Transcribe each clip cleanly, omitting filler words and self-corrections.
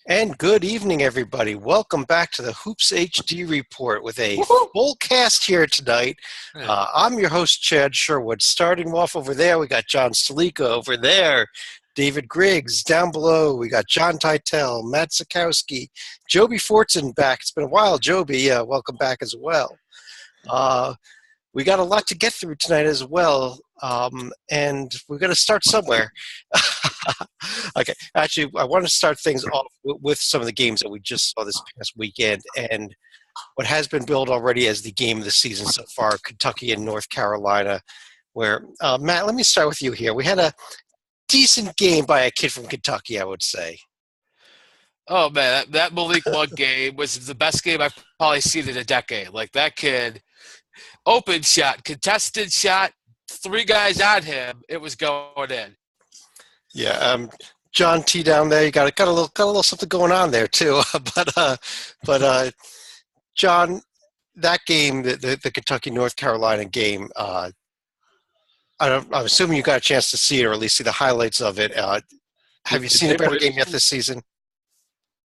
And good evening, everybody. Welcome back to the Hoops HD Report with a Woohoo! full cast here tonight. I'm your host, Chad Sherwood. Starting off over there, we got John Stalika. Over there, David Griggs. Down below, we got John Teitel, Matt Sikowski, Joby Fortson back. It's been a while, Joby. Welcome back as well. We got a lot to get through tonight as well, and we're going to start somewhere. Okay, actually, I want to start things off with some of the games that we just saw this past weekend, and what has been billed already as the game of the season so far, Kentucky and North Carolina, where, Matt, let me start with you here. We had a decent game by a kid from Kentucky, I would say. Oh, man, that Malik Monk game was the best game I've probably seen in a decade. Like, that kid, open shot, contested shot, three guys on him, it was going in. Yeah, John T down there, you got a little something going on there too. but John, that game, the Kentucky North Carolina game, I'm assuming you got a chance to see it or at least see the highlights of it. Have you seen a better game yet this season?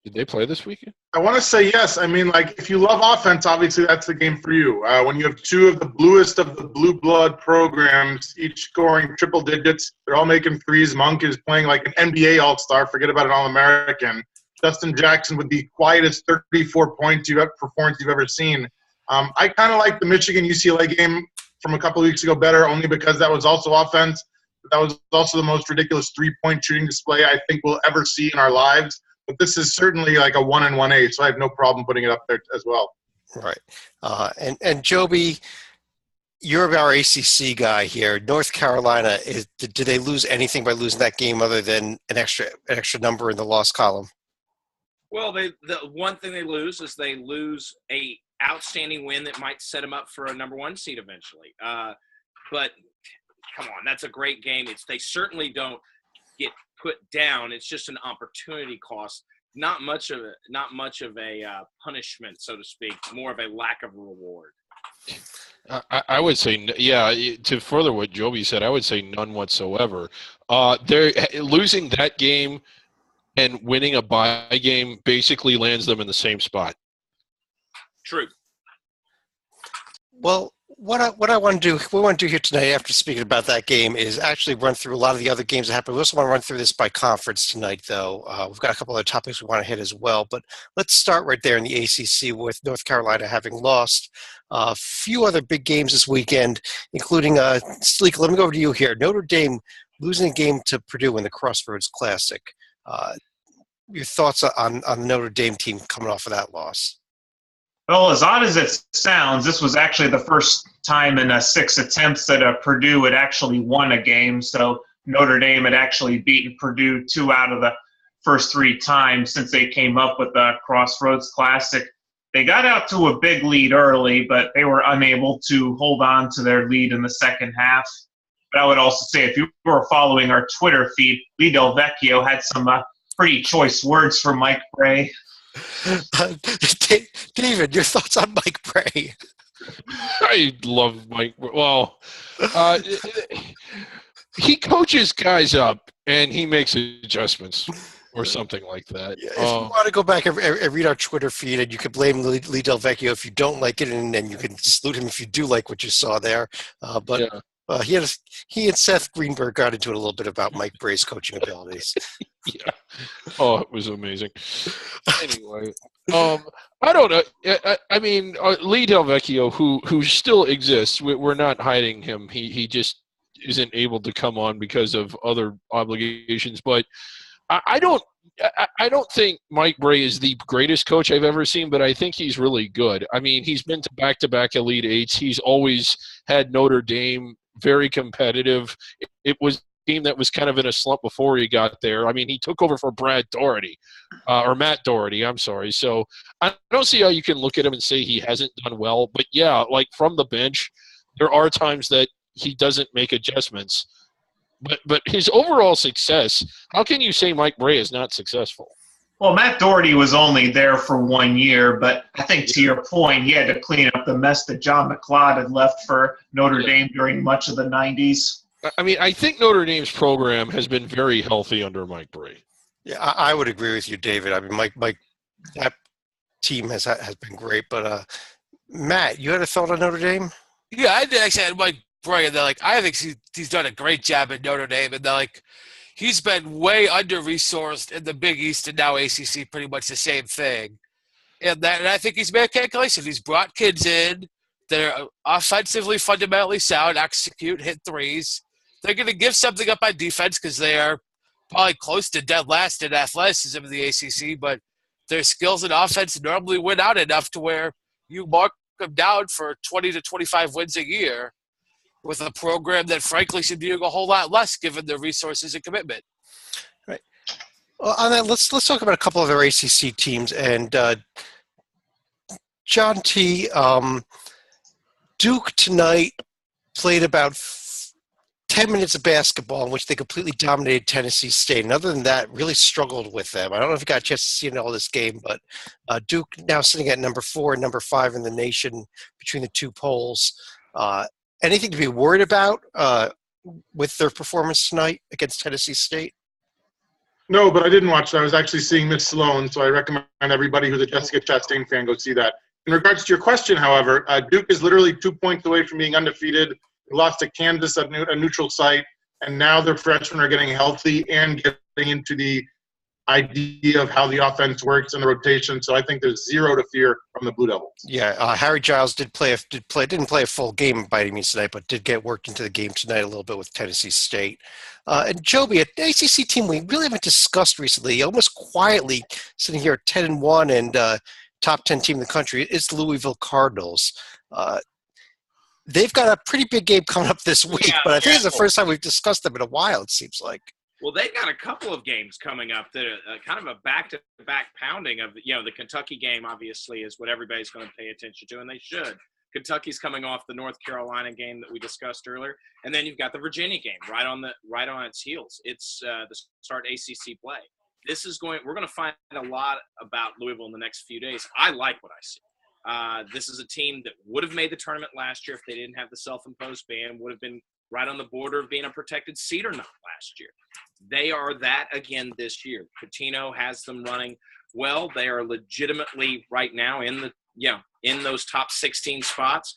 Did they play this weekend? I want to say yes. I mean, like, if you love offense, obviously that's the game for you. When you have two of the bluest of the blue blood programs, each scoring triple digits, they're all making threes. Monk is playing like an NBA All-Star. Forget about an All-American. Justin Jackson with the quietest 34 points performance you've ever seen. I kind of like the Michigan-UCLA game from a couple of weeks ago better, only because that was also offense. But that was also the most ridiculous three-point shooting display I think we'll ever see in our lives. But this is certainly like a 1 and 1/8, so I have no problem putting it up there as well. Right. And Joby, you're our ACC guy here. North Carolina, did they lose anything by losing that game other than an extra number in the loss column? Well, the one thing they lose is they lose a outstanding win that might set them up for a number one seed eventually. But come on, that's a great game. They certainly don't get put down. It's just an opportunity cost. Not much of a punishment, so to speak. More of a lack of reward. I would say, yeah. To further what Joby said, I would say none whatsoever. They're losing that game and winning a bye game basically lands them in the same spot. True. Well, what we want to do here tonight, after speaking about that game, is actually run through a lot of the other games that happened. We also want to run through this by conference tonight, though. We've got a couple other topics we want to hit as well. But let's start right there in the ACC with North Carolina having lost a few other big games this weekend, including Sleek. Let me go over to you here. Notre Dame losing a game to Purdue in the Crossroads Classic. Your thoughts on the Notre Dame team coming off of that loss? Well, as odd as it sounds, this was actually the first time in 6 attempts that Purdue had actually won a game. So Notre Dame had actually beaten Purdue 2 out of the first 3 times since they came up with the Crossroads Classic. They got out to a big lead early, but they were unable to hold on to their lead in the second half. But I would also say, if you were following our Twitter feed, Lee Del Vecchio had some pretty choice words for Mike Brey. David, your thoughts on Mike Brey? I love Mike. Well, he coaches guys up and he makes adjustments or something like that. Yeah, if you want to go back and read our Twitter feed, and you can blame Lee Del Vecchio if you don't like it, and you can salute him if you do like what you saw there. He and Seth Greenberg got into it a little bit about Mike Brey's coaching abilities. Yeah. Oh, it was amazing. Anyway, I don't know. I mean, Lee Del Vecchio, who still exists, we're not hiding him. He just isn't able to come on because of other obligations. But I don't think Mike Brey is the greatest coach I've ever seen, but I think he's really good. I mean, he's been to back-to-back Elite Eights. He's always had Notre Dame very competitive. It was a team that was kind of in a slump before he got there. I mean, he took over for Matt Doherty. I'm sorry. So I don't see how you can look at him and say he hasn't done well. But, yeah, like from the bench, there are times that he doesn't make adjustments. But his overall success, how can you say Mike Brey is not successful? Well, Matt Doherty was only there for 1 year, but I think to your point, he had to clean up the mess that John McLeod had left for Notre Dame during much of the 90s. I mean, I think Notre Dame's program has been very healthy under Mike Brey. Yeah, I would agree with you, David. I mean, Mike, that team has been great. But Matt, you had a thought on Notre Dame? Yeah, I did actually had Mike Bryan. They're like, I think he's done a great job at Notre Dame, and they're like, he's been way under resourced in the Big East and now ACC, pretty much the same thing. And I think he's made a calculation. He's brought kids in that are offensively fundamentally sound, execute, hit threes. They're going to give something up on defense because they are probably close to dead last in athleticism in the ACC, but their skills in offense normally win out enough to where you mark them down for 20 to 25 wins a year with a program that frankly should be doing a whole lot less given their resources and commitment. Right. Well, on that, let's talk about a couple of their ACC teams. And John T. Duke tonight played about 10 minutes of basketball in which they completely dominated Tennessee State. And other than that, really struggled with them. I don't know if you got a chance to see all this game, but Duke now sitting at number 4 and number 5 in the nation between the two polls. Anything to be worried about with their performance tonight against Tennessee State? No, but I didn't watch it. I was actually seeing Miss Sloan, so I recommend everybody who's a Jessica Chastain fan go see that. In regards to your question, however, Duke is literally 2 points away from being undefeated. They lost to Kansas at a neutral site, and now their freshmen are getting healthy and getting into the idea of how the offense works in the rotation. So I think there's zero to fear from the Blue Devils. Yeah, Harry Giles didn't play a full game by any means tonight, but did get worked into the game tonight a little bit with Tennessee State. And Joby, an ACC team we really haven't discussed recently, almost quietly sitting here at 10-1 and top 10 team in the country, is the Louisville Cardinals. They've got a pretty big game coming up this week, but I think it's the first time we've discussed them in a while, it seems like. Well, they've got a couple of games coming up that are kind of a back-to-back pounding of, the Kentucky game, obviously, is what everybody's going to pay attention to, and they should. Kentucky's coming off the North Carolina game that we discussed earlier, and then you've got the Virginia game right on its heels. It's the start ACC play. We're going to find a lot about Louisville in the next few days. I like what I see. This is a team that would have made the tournament last year if they didn't have the self-imposed ban, would have been right on the border of being a protected seed or not last year. They are that again this year. Pitino has them running well. They are legitimately right now in those top 16 spots.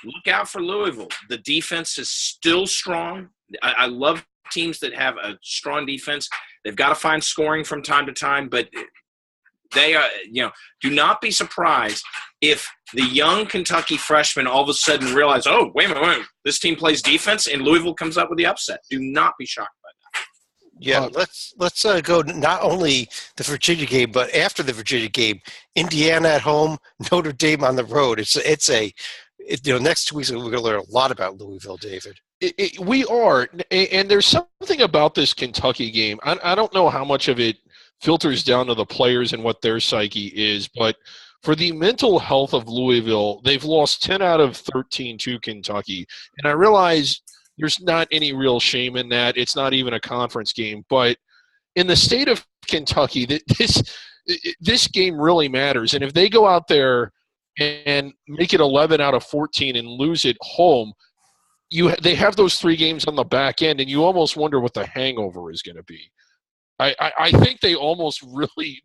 Look out for Louisville. The defense is still strong. I love teams that have a strong defense. They've got to find scoring from time to time, but they are, do not be surprised if the young Kentucky freshmen all of a sudden realize, oh, wait a minute, this team plays defense and Louisville comes up with the upset. Do not be shocked by that. Yeah, let's go not only the Virginia game, but after the Virginia game, Indiana at home, Notre Dame on the road. Next 2 weeks we're going to learn a lot about Louisville, David. We are, and there's something about this Kentucky game. I don't know how much of it filters down to the players and what their psyche is, but for the mental health of Louisville, they've lost 10 out of 13 to Kentucky. And I realize there's not any real shame in that. It's not even a conference game. But in the state of Kentucky, this game really matters. And if they go out there and make it 11 out of 14 and lose at home, they have those 3 games on the back end, and you almost wonder what the hangover is going to be. I think they almost really,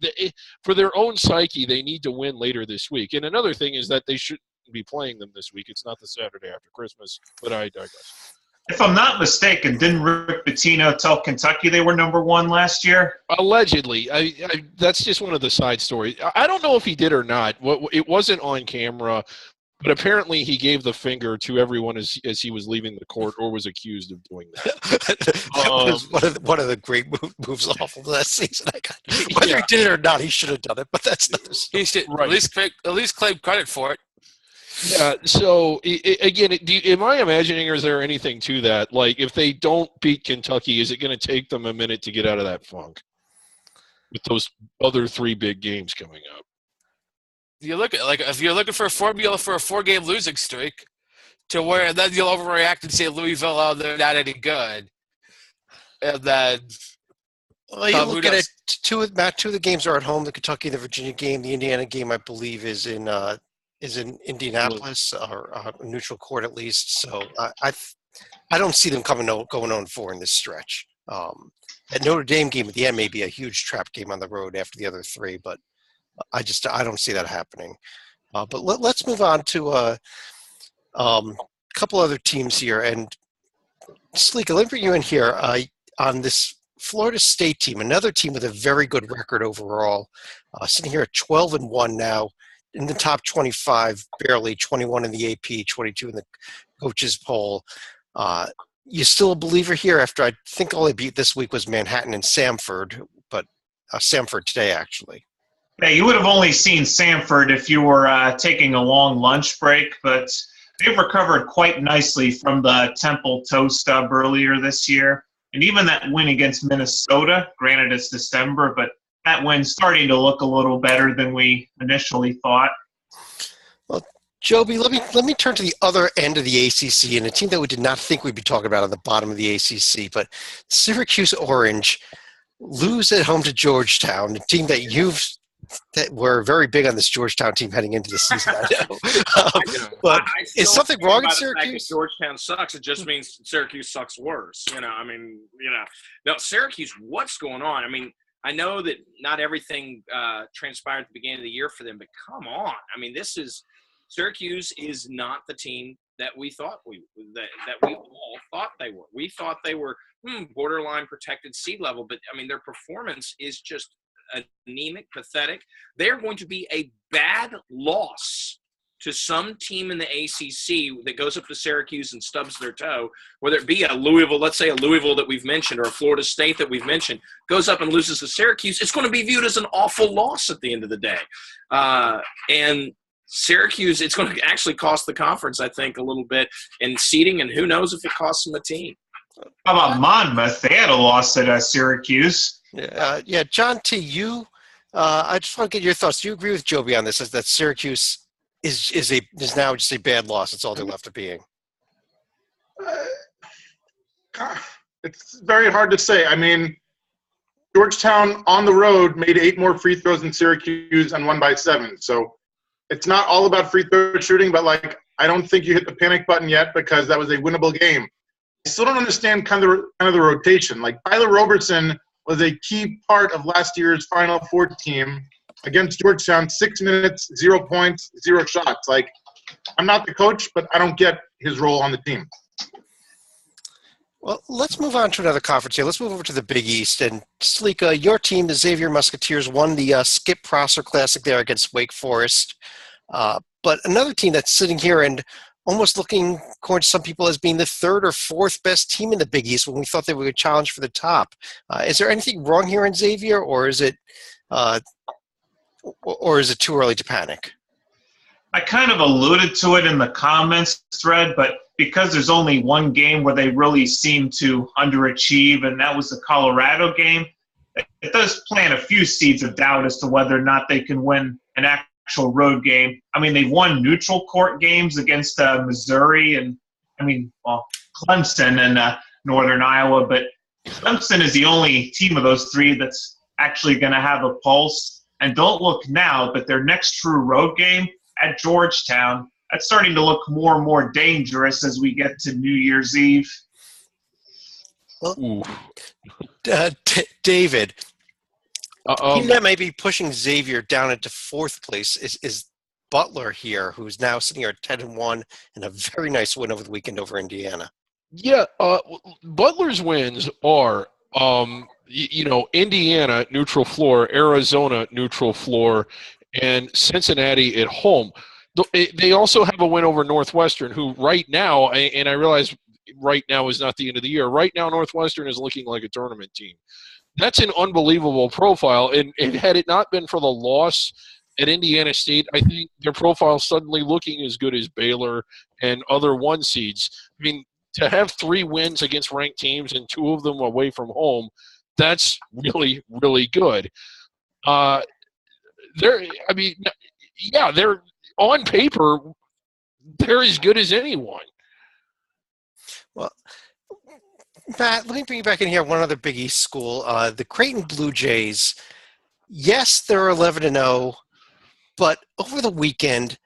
for their own psyche, they need to win later this week. And another thing is that they shouldn't be playing them this week. It's not the Saturday after Christmas, but I digress. If I'm not mistaken, didn't Rick Pitino tell Kentucky they were number 1 last year? Allegedly. That's just one of the side stories. I don't know if he did or not. It wasn't on camera. But apparently he gave the finger to everyone as he was leaving the court or was accused of doing that. That was one of the great moves off of last season. Whether he did it or not, he should have done it, but that's another story. He should at least claim credit for it. Yeah, so again, am I imagining or is there anything to that? Like if they don't beat Kentucky, is it going to take them a minute to get out of that funk with those other 3 big games coming up? If you're looking for a formula for a 4-game losing streak, to where then you'll overreact and say Louisville, oh, they're not any good, and then you look at it. 2 of the games are at home. The Kentucky, the Virginia game, the Indiana game, I believe, is in Indianapolis or a neutral court at least. So I don't see them going 0-4 in this stretch. That Notre Dame game at the end may be a huge trap game on the road after the other three, but I don't see that happening. But let's move on to a couple other teams here. And Salika, let me bring you in here on this Florida State team, another team with a very good record overall, sitting here at 12-1 now, in the top 25, barely 21 in the AP, 22 in the coaches poll. You still a believer here after I think all they beat this week was Manhattan and Samford, but Samford today actually. Yeah, you would have only seen Samford if you were taking a long lunch break, but they've recovered quite nicely from the Temple toe stub earlier this year. And even that win against Minnesota, granted it's December, but that win's starting to look a little better than we initially thought. Well, Joby, let me turn to the other end of the ACC and a team that we did not think we'd be talking about on the bottom of the ACC, but Syracuse Orange lose at home to Georgetown, a team that we're very big on this Georgetown team heading into the season. I know, but is something wrong in Syracuse? Georgetown sucks. It just means Syracuse sucks worse. No, Syracuse. What's going on? I mean, I know that not everything transpired at the beginning of the year for them, but come on. I mean, Syracuse is not the team that we thought that we all thought they were. We thought they were borderline protected seed level, but I mean, their performance is just anemic, pathetic. They're going to be a bad loss to some team in the ACC that goes up to Syracuse and stubs their toe, whether it be a Louisville, let's say a Louisville that we've mentioned, or a Florida State that we've mentioned, goes up and loses to Syracuse. It's going to be viewed as an awful loss at the end of the day. And Syracuse, it's going to actually cost the conference, I think, a little bit in seeding, and who knows if it costs them a team. How about Monmouth? They had a loss at Syracuse. Yeah, John T., I just want to get your thoughts. Do you agree with Joby on this, is that Syracuse is now just a bad loss? It's all they're left of being. It's very hard to say. I mean, Georgetown on the road made 8 more free throws than Syracuse and won by 7. So it's not all about free throw shooting, but I don't think you hit the panic button yet because that was a winnable game. I still don't understand kind of the rotation. Tyler Robertson was a key part of last year's Final Four team against Georgetown. 6 minutes, 0 points, 0 shots. I'm not the coach, but I don't get his role on the team. Well, let's move on to another conference here. Let's move over to the Big East. And Salika, your team, the Xavier Musketeers, won the Skip Prosser Classic there against Wake Forest. But another team that's sitting here and almost looking, according to some people, as being the 3rd or 4th best team in the Big East when we thought they were a challenge for the top. Is there anything wrong here in Xavier, or is it too early to panic? I kind of alluded to it in the comments thread, but because there's only one game where they really seem to underachieve, and that was the Colorado game, it does plant a few seeds of doubt as to whether or not they can win an actual road game. I mean, they've won neutral court games against Missouri and, Clemson and Northern Iowa, but Clemson is the only team of those 3 that's actually going to have a pulse. And don't look now, but their next true road game at Georgetown, that's starting to look more and more dangerous as we get to New Year's Eve. Well, David, the team that may be pushing Xavier down into 4th place is Butler here, who's now sitting here at 10-1 and a very nice win over the weekend over Indiana. Yeah, Butler's wins are, Indiana, neutral floor, Arizona, neutral floor, and Cincinnati at home. They also have a win over Northwestern, who right now, and I realize right now is not the end of the year, right now Northwestern is looking like a tournament team. That's an unbelievable profile, and had it not been for the loss at Indiana State, I think their profile is suddenly looking as good as Baylor and other 1 seeds. I mean, to have 3 wins against ranked teams and 2 of them away from home, that's really, really good. They're on paper, they're as good as anyone. Well, Matt, let me bring you back in here. One other Big East school, the Creighton Blue Jays. Yes, they're 11-0, but over the weekend,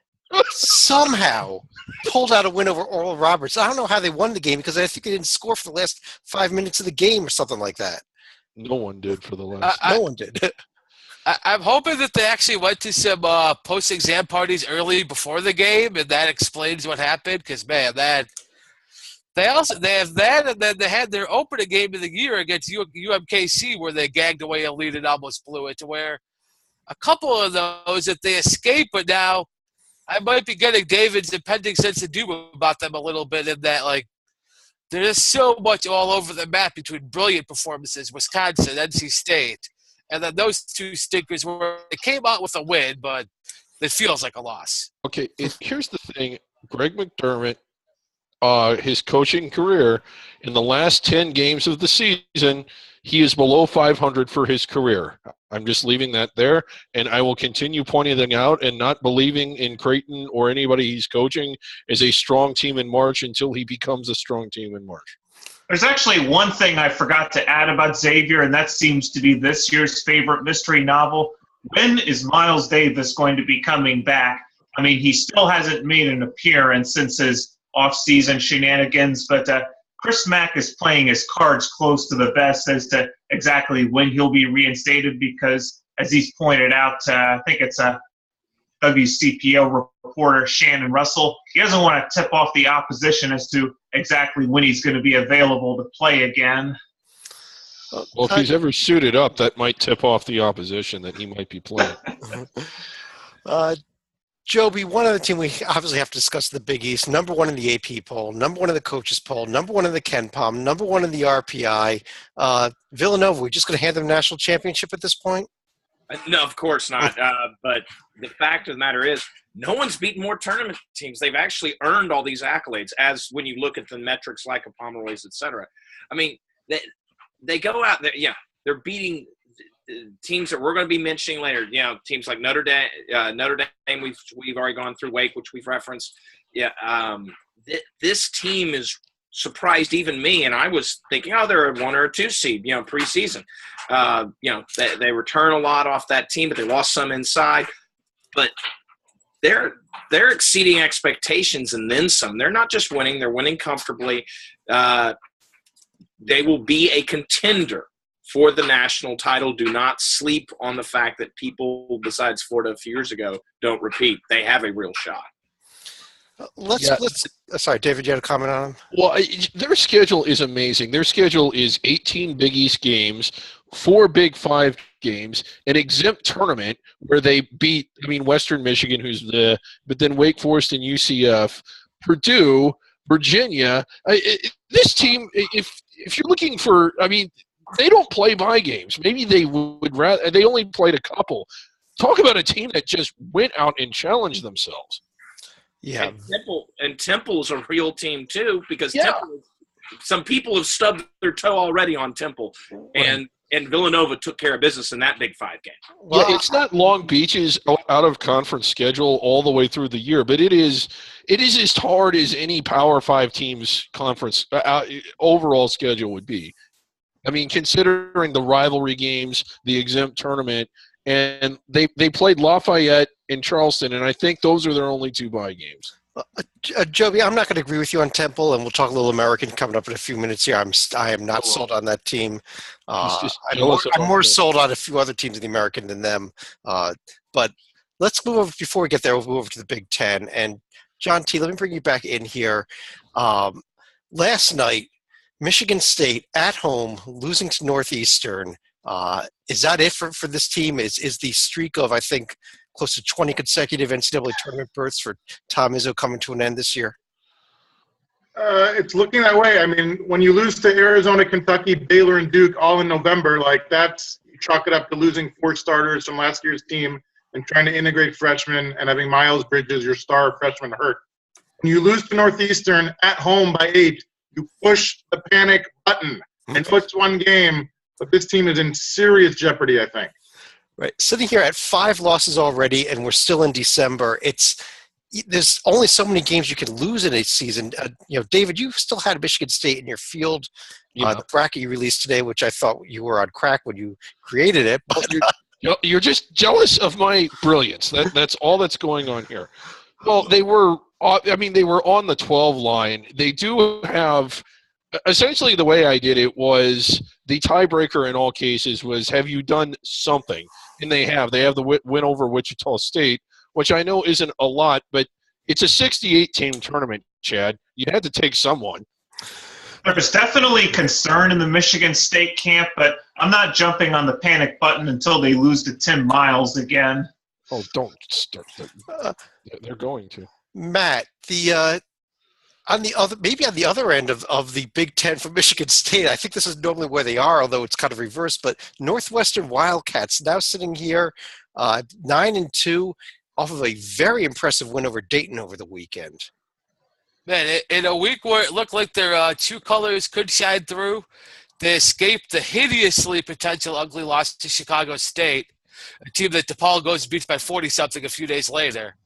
somehow pulled out a win over Oral Roberts. I don't know how they won the game because I think they didn't score for the last 5 minutes of the game or something like that. No one did for the last. No one did. I'm hoping that they actually went to some post-exam parties early before the game, and that explains what happened. Because man, they have that, and then they had their opening game of the year against UMKC, where they gagged away a lead and almost blew it. To where a couple of those that they escaped, but now I might be getting David's impending sense of doom about them a little bit. In that, like, there's so much all over the map between brilliant performances, Wisconsin, NC State. And then those two stinkers where they came out with a win, but it feels like a loss. Okay, here's the thing. Greg McDermott, his coaching career, in the last 10 games of the season, he is below 500 for his career. I'm just leaving that there, and I will continue pointing them out and not believing in Creighton or anybody he's coaching as a strong team in March until he becomes a strong team in March. There's actually one thing I forgot to add about Xavier, and that seems to be this year's favorite mystery novel. When is Miles Davis going to be coming back? I mean, he still hasn't made an appearance since his off-season shenanigans, but Chris Mack is playing his cards close to the vest as to exactly when he'll be reinstated because, as he's pointed out, I think it's a WCPO reporter, Shannon Russell, he doesn't want to tip off the opposition as to exactly when he's going to be available to play again. Well, if he's ever suited up, that might tip off the opposition that he might be playing. Joby, one other team we obviously have to discuss the Big East. Number one in the AP poll, number one in the coaches poll, number one in the KenPom, number one in the RPI. Villanova, we just going to hand them a national championship at this point? No, of course not. But the fact of the matter is, no one's beaten more tournament teams. They've actually earned all these accolades, as when you look at the metrics like a Pomeroy's, et cetera. I mean, they go out there, yeah, they're beating teams that we're going to be mentioning later. You know, teams like Notre Dame. We've already gone through Wake, which we've referenced. Yeah, this team is surprised even me, and I was thinking, oh, they're a 1 or a 2 seed, you know, preseason. You know, they return a lot off that team, but they lost some inside. But they're exceeding expectations and then some. They're not just winning; they're winning comfortably. They will be a contender for the national title. Do not sleep on the fact that people besides Florida a few years ago don't repeat. They have a real shot. Let's sorry, David, you had a comment on them? Well, their schedule is amazing. Their schedule is 18 Big East games, 4 Big 5 games, an exempt tournament where they beat, Western Michigan, but then Wake Forest and UCF, Purdue, Virginia. This team, if you're looking for, they don't play by games. Maybe they would rather. They only played a couple. Talk about a team that just went out and challenged themselves. Yeah, and Temple is a real team too, because Temple, some people have stubbed their toe already on Temple, and Villanova took care of business in that Big 5 game. Well, it's not Long Beach's out of conference schedule all the way through the year, but it is as hard as any Power 5 team's conference overall schedule would be. Considering the rivalry games, the exempt tournament, and they played Lafayette and Charleston, and I think those are their only 2 bye games. Joby, I'm not going to agree with you on Temple, and we'll talk a little American coming up in a few minutes here. I am not sold on that team. I'm more sold on a few other teams in the American than them. But let's move over, before we get there, we'll move over to the Big Ten. And John T., let me bring you back in here. Last night, Michigan State at home losing to Northeastern. Is that it for this team? Is the streak of, I think, close to 20 consecutive NCAA tournament berths for Tom Izzo coming to an end this year? It's looking that way. When you lose to Arizona, Kentucky, Baylor, and Duke all in November, that's you chalk it up to losing 4 starters from last year's team and trying to integrate freshmen and having Miles Bridges, your star freshman, hurt. When you lose to Northeastern at home by 8, you push the panic button. And it's one game, but this team is in serious jeopardy, I think. Right. Sitting here at 5 losses already, and we're still in December. There's only so many games you can lose in a season. David, you still had Michigan State in your field. The bracket you released today, which I thought you were on crack when you created it. But, you're just jealous of my brilliance. That's all that's going on here. Well, they were on the 12 line. They do have – essentially the way I did it was the tiebreaker in all cases was, have you done something? And they have. They have the win over Wichita State, which I know isn't a lot, but it's a 68-team tournament, Chad. You had to take someone. There's definitely concern in the Michigan State camp, but I'm not jumping on the panic button until they lose to Tim Miles again. Oh, don't start. They're going to. Matt, on the other end of the Big Ten for Michigan State, I think this is normally where they are, although it's kind of reversed. But Northwestern Wildcats now sitting here, 9-2, off of a very impressive win over Dayton over the weekend. Man, in a week where it looked like their two colors could shine through, they escaped the hideously potential ugly loss to Chicago State, a team that DePaul goes beats by 40-something a few days later.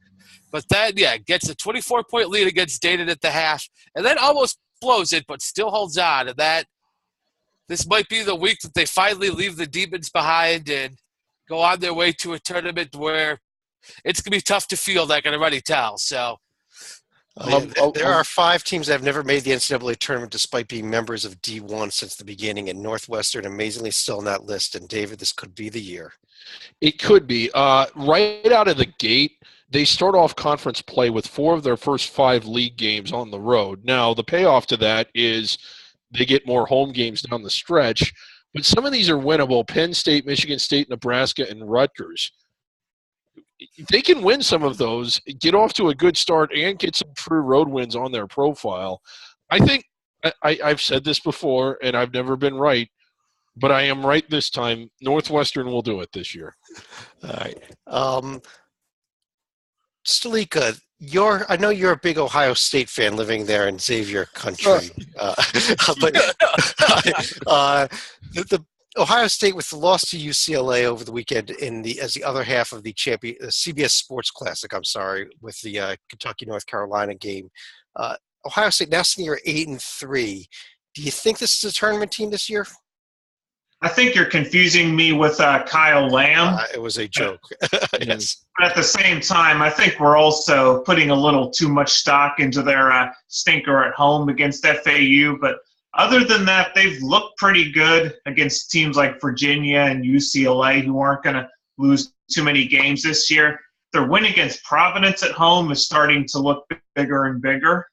But then, gets a 24-point lead against Dayton at the half, and then almost blows it, but still holds on. And this might be the week that they finally leave the Demons behind and go on their way to a tournament where it's going to be tough to field, I can already tell. So, there are 5 teams that have never made the NCAA tournament despite being members of D1 since the beginning, and Northwestern amazingly still on that list. And, David, this could be the year. It could be. Right out of the gate, they start off conference play with 4 of their first 5 league games on the road. Now, the payoff to that is they get more home games down the stretch, but some of these are winnable. Penn State, Michigan State, Nebraska, and Rutgers. They can win some of those, get off to a good start, and get some true road wins on their profile. I think I've said this before, and I've never been right, but I am right this time. Northwestern will do it this year. All right. Stalika, I know you're a big Ohio State fan living there in Xavier country, but the Ohio State with the loss to UCLA over the weekend as the other half of the CBS Sports Classic. I'm sorry, with the Kentucky North Carolina game. Ohio State now sitting here 8-3. Do you think this is a tournament team this year? I think you're confusing me with Kyle Lamb. It was a joke. Yes. But at the same time, I think we're also putting a little too much stock into their stinker at home against FAU. But other than that, they've looked pretty good against teams like Virginia and UCLA, who aren't going to lose too many games this year. Their win against Providence at home is starting to look bigger and bigger.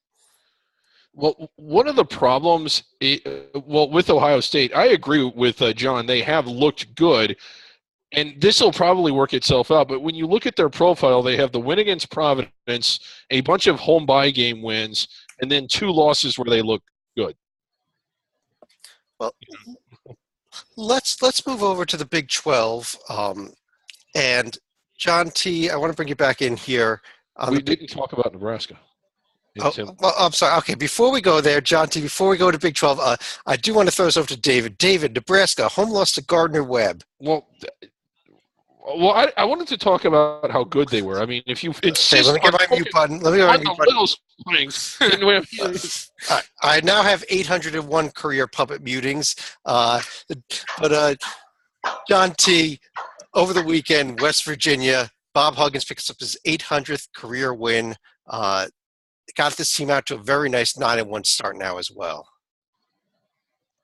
Well, one of the problems, with Ohio State, I agree with John. They have looked good, and this will probably work itself out. But when you look at their profile, they have the win against Providence, a bunch of home bye game wins, and then 2 losses where they look good. Well, let's move over to the Big 12. And John T., I want to bring you back in here. We didn't talk about Nebraska. Well, I'm sorry. Okay, before we go there, John T., before we go to Big 12, I do want to throw this over to David. David, Nebraska, home loss to Gardner-Webb. Well, I wanted to talk about how good they were. I mean, if you insist let me get my mute button. I now have 801 career puppet mutings. But John T., over the weekend, West Virginia, Bob Huggins picks up his 800th career win. Got this team out to a very nice 9-1 start now as well.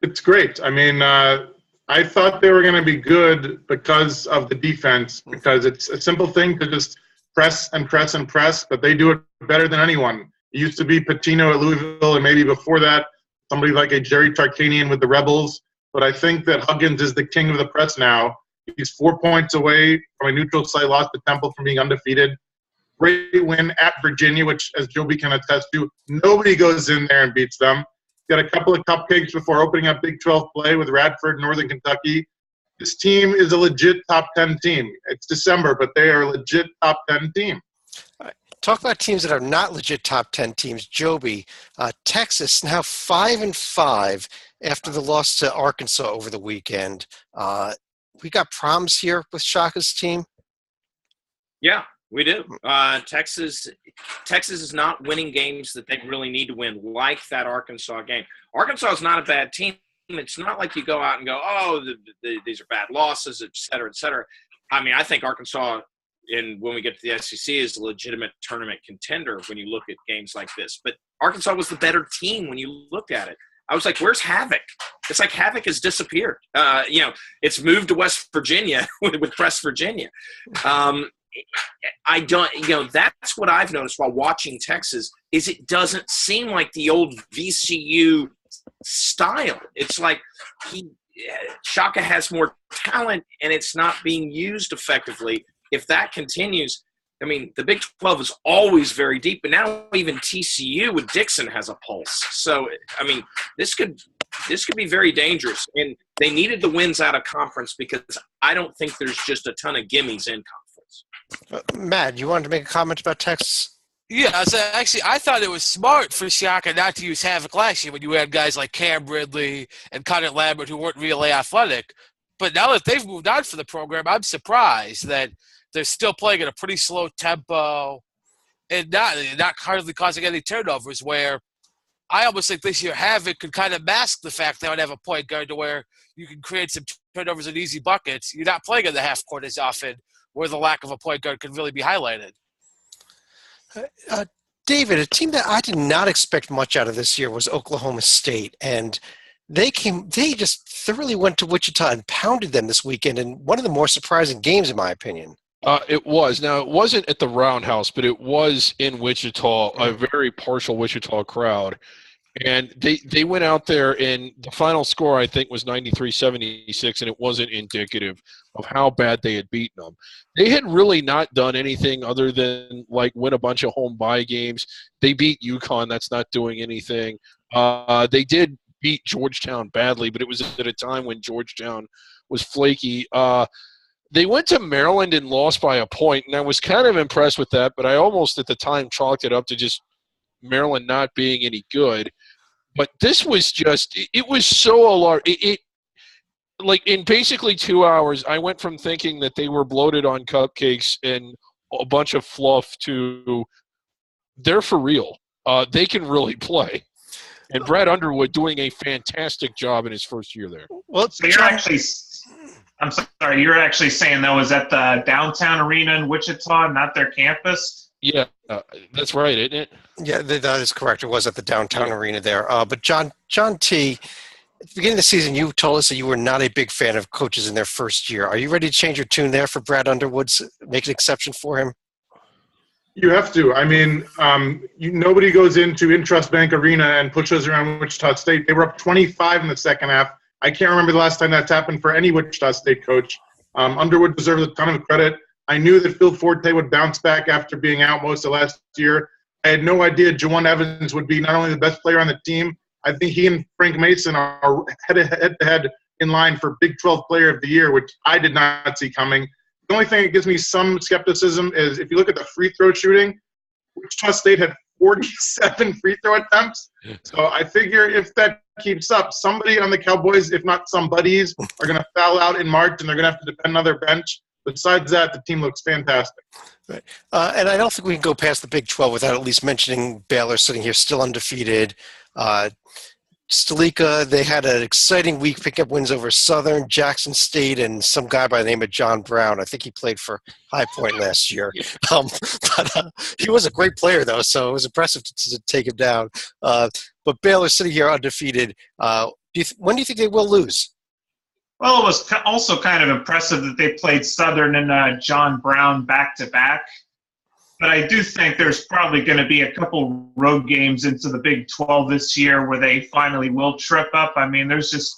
It's great. I mean, I thought they were going to be good because of the defense, because it's a simple thing to just press and press and press, but they do it better than anyone. It used to be Pitino at Louisville, and maybe before that, somebody like a Jerry Tarkanian with the Rebels. But I think that Huggins is the king of the press now. He's 4 points away from a neutral site loss to Temple from being undefeated. Great win at Virginia, which, as Joby can attest to, nobody goes in there and beats them. Got a couple of cupcakes before opening up Big 12 play with Radford, Northern Kentucky. This team is a legit top 10 team. It's December, but they are a legit top 10 team. All right. Talk about teams that are not legit top 10 teams. Joby, Texas now 5-5 after the loss to Arkansas over the weekend. We got problems here with Shaka's team. Yeah. We do. Texas is not winning games that they really need to win, like that Arkansas game. Arkansas is not a bad team. It's not like you go out and go, oh, these are bad losses, et cetera, et cetera. I mean, I think Arkansas, when we get to the SEC, is a legitimate tournament contender when you look at games like this. But Arkansas was the better team when you looked at it. I was like, where's Havoc? It's like Havoc has disappeared. It's moved to West Virginia with West Virginia. I don't, that's what I've noticed while watching Texas is it doesn't seem like the old VCU style. It's like Shaka has more talent and it's not being used effectively. If that continues, I mean, the Big 12 is always very deep, but now even TCU with Dixon has a pulse. So, I mean, this could be very dangerous. And they needed the wins out of conference because I don't think there's just a ton of gimmies in conference. Matt, you wanted to make a comment about Texas? Yeah, so actually, I thought it was smart for Shaka not to use Havoc last year when you had guys like Cam Ridley and Connor Lambert who weren't really athletic. But now that they've moved on for the program, I'm surprised that they're still playing at a pretty slow tempo and not hardly causing any turnovers, where I almost think this year Havoc could kind of mask the fact they don't have a point guard to where you can create some turnovers and easy buckets. You're not playing in the half court as often where the lack of a point guard could really be highlighted. David, a team that I did not expect much out of this year was Oklahoma State, and they just thoroughly went to Wichita and pounded them this weekend in one of the more surprising games, in my opinion. It was. Now, it wasn't at the Roundhouse, but it was in Wichita, a very partial Wichita crowd. And they went out there, and the final score, I think, was 93-76, and it wasn't indicative of how bad they had beaten them. They had really not done anything other than, like, win a bunch of home bye games. They beat UConn. That's not doing anything. They did beat Georgetown badly, but it was at a time when Georgetown was flaky. They went to Maryland and lost by a point, and I was kind of impressed with that, but I almost at the time chalked it up to just Maryland not being any good. But this was just – it was so alarming. Like in basically 2 hours, I went from thinking that they were bloated on cupcakes and a bunch of fluff to they're for real. They can really play. And Brad Underwood doing a fantastic job in his first year there. Well, So I'm sorry, you're actually saying that was at the downtown arena in Wichita, not their campus? Yeah, that's right, isn't it? Yeah, that is correct. It was at the downtown arena there. But John T., at the beginning of the season, you told us that you were not a big fan of coaches in their first year. Are you ready to change your tune there for Brad Underwood, make an exception for him? You have to. I mean, nobody goes into Intrust Bank Arena and pushes around Wichita State. They were up 25 in the second half. I can't remember the last time that's happened for any Wichita State coach. Underwood deserves a ton of credit. I knew that Phil Forte would bounce back after being out most of last year. I had no idea Juwan Evans would be not only the best player on the team, I think he and Frank Mason are head-to-head in line for Big 12 Player of the Year, which I did not see coming. The only thing that gives me some skepticism is if you look at the free throw shooting, Wichita State had 47 free throw attempts. So I figure if that keeps up, somebody on the Cowboys, if not some buddies, are going to foul out in March, and they're going to have to depend on their bench. Besides that, the team looks fantastic. Right. And I don't think we can go past the Big 12 without at least mentioning Baylor sitting here still undefeated. Stalika, they had an exciting week, picking up wins over Southern, Jackson State, and some guy by the name of John Brown. I think he played for High Point last year. But he was a great player, though, so it was impressive to take him down. But Baylor sitting here undefeated. When do you think they will lose? Well, it was also kind of impressive that they played Southern and John Brown back-to-back. But I do think there's probably going to be a couple road games into the Big 12 this year where they finally will trip up. I mean, there's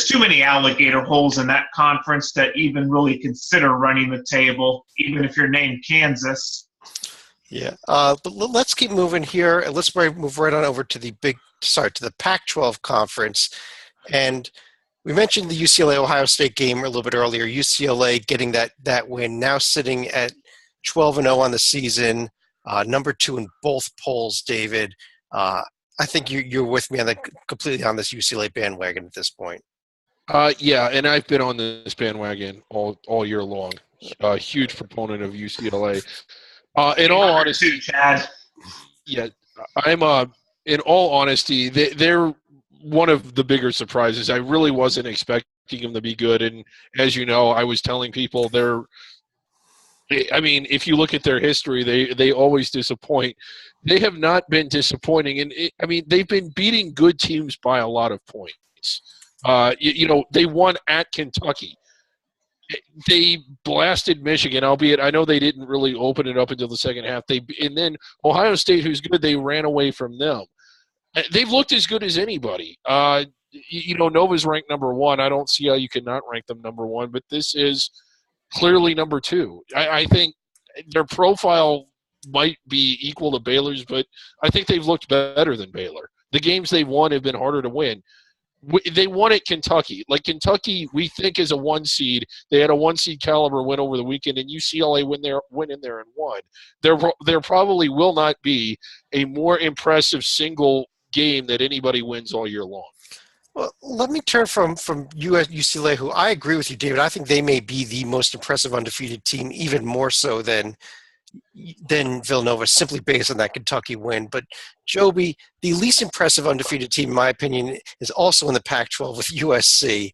too many alligator holes in that conference to even really consider running the table, even if you're named Kansas. Yeah, but let's keep moving here, and let's move right on over to the Pac-12 conference. And we mentioned the UCLA-Ohio State game a little bit earlier. UCLA getting that win, now sitting at 12-0 on the season, number 2 in both polls, David. I think you're with me completely on this UCLA bandwagon at this point. Yeah, and I've been on this bandwagon all year long. A huge proponent of UCLA. In all honesty, Chad. Yeah, I'm. In all honesty, they're one of the bigger surprises. I really wasn't expecting them to be good, and as you know, I was telling people they're I mean, if you look at their history, they always disappoint. They have not been disappointing, and I mean, they've been beating good teams by a lot of points. They won at Kentucky. They blasted Michigan, albeit I know they didn't really open it up until the second half. And then Ohio State, who's good, they ran away from them. They've looked as good as anybody. Nova's ranked number 1. I don't see how you could not rank them number 1, but this is clearly number 2. I think their profile might be equal to Baylor's, but I think they've looked better than Baylor. The games they've won have been harder to win. They won at Kentucky. Like, Kentucky, we think, is a 1 seed. They had a 1 seed caliber win over the weekend, and UCLA went in there and won. There probably will not be a more impressive single game that anybody wins all year long. Well, let me turn from UCLA, who I agree with you, David. I think they may be the most impressive undefeated team, even more so than Villanova, simply based on that Kentucky win. But Joby, the least impressive undefeated team, in my opinion, is also in the Pac-12 with USC.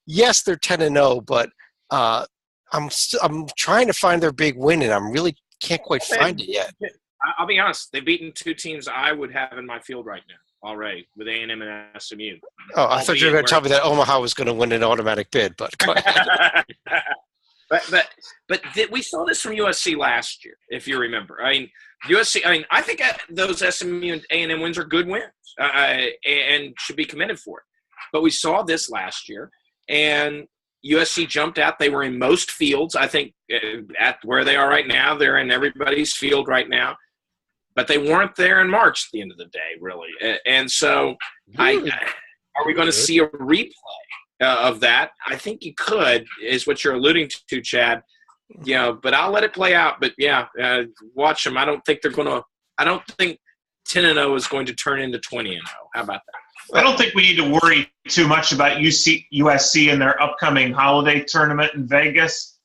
Yes, they're 10-0, but I'm trying to find their big win, and I really can't quite find it yet. I'll be honest. They've beaten 2 teams I would have in my field right now already, with A&M and SMU. Oh, I thought you were going to tell me that Omaha was going to win an automatic bid, but go ahead. But we saw this from USC last year, if you remember. I mean, USC. I mean, I think those SMU and A&M wins are good wins and should be commended for it. But we saw this last year, and USC jumped out. They were in most fields. I think at where they are right now, they're in everybody's field right now. But they weren't there in March at the end of the day, really. And so, are we going to see a replay of that? I think you could, is what you're alluding to, Chad. But I'll let it play out. But watch them. I don't think 10-0 is going to turn into 20-0. How about that? I don't think we need to worry too much about USC and their upcoming holiday tournament in Vegas.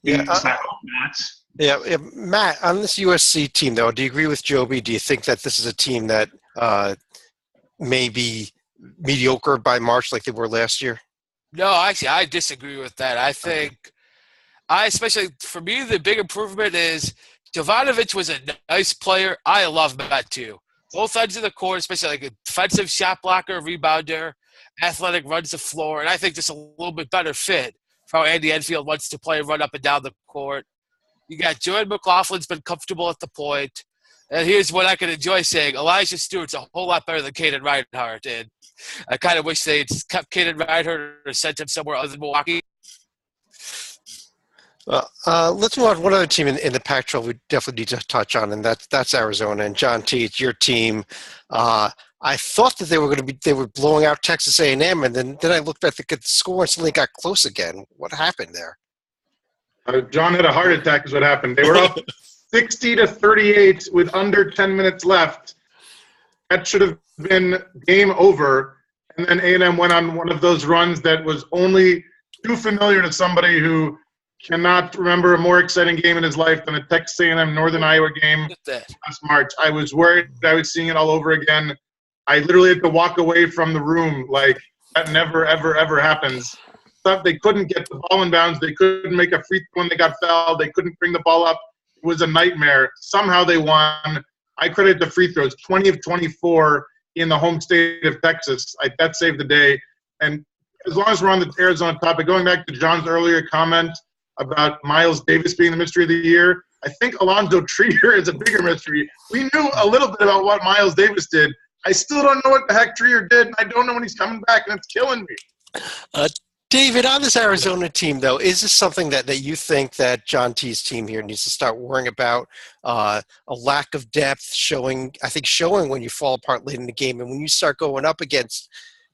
Yeah, I hope not. Yeah, Matt, on this USC team, though, do you agree with Joby? Do you think that this is a team that may be mediocre by March like they were last year? No, actually, I disagree with that. I think especially for me, the big improvement is Jovanovic was a nice player. I love Matt, too. Both sides of the court, especially like a defensive shot blocker, rebounder, athletic, runs the floor, and I think just a little bit better fit for how Andy Enfield wants to play and run up and down the court. You got Jordan McLaughlin's been comfortable at the point. And here's what I can enjoy saying. Elijah Stewart's a whole lot better than Caden Reinhardt. And I kind of wish they'd kept Caden Reinhardt or sent him somewhere other than Milwaukee. Well, let's move on to one other team in the Pac-12 we definitely need to touch on, and that's Arizona. And John T., it's your team. I thought that they were blowing out Texas A&M, and then I looked back at the score and suddenly got close again. What happened there? John had a heart attack is what happened. They were up 60-38 with under 10 minutes left. That should have been game over. And then A&M went on one of those runs that was only too familiar to somebody who cannot remember a more exciting game in his life than a Texas A&M Northern Iowa game last March. I was worried I was seeing it all over again. I literally had to walk away from the room like that never, ever, ever happens. They couldn't get the ball in bounds. They couldn't make a free throw when they got fouled. They couldn't bring the ball up. It was a nightmare. Somehow they won. I credit the free throws, 20 of 24 in the home state of Texas. That saved the day. And as long as we're on the Arizona topic, going back to John's earlier comment about Miles Davis being the mystery of the year, I think Alonzo Trier is a bigger mystery. We knew a little bit about what Miles Davis did. I still don't know what the heck Trier did, and I don't know when he's coming back, and it's killing me. David, on this Arizona team, though, is this something that you think that John T's team here needs to start worrying about? A lack of depth showing when you fall apart late in the game, and when you start going up against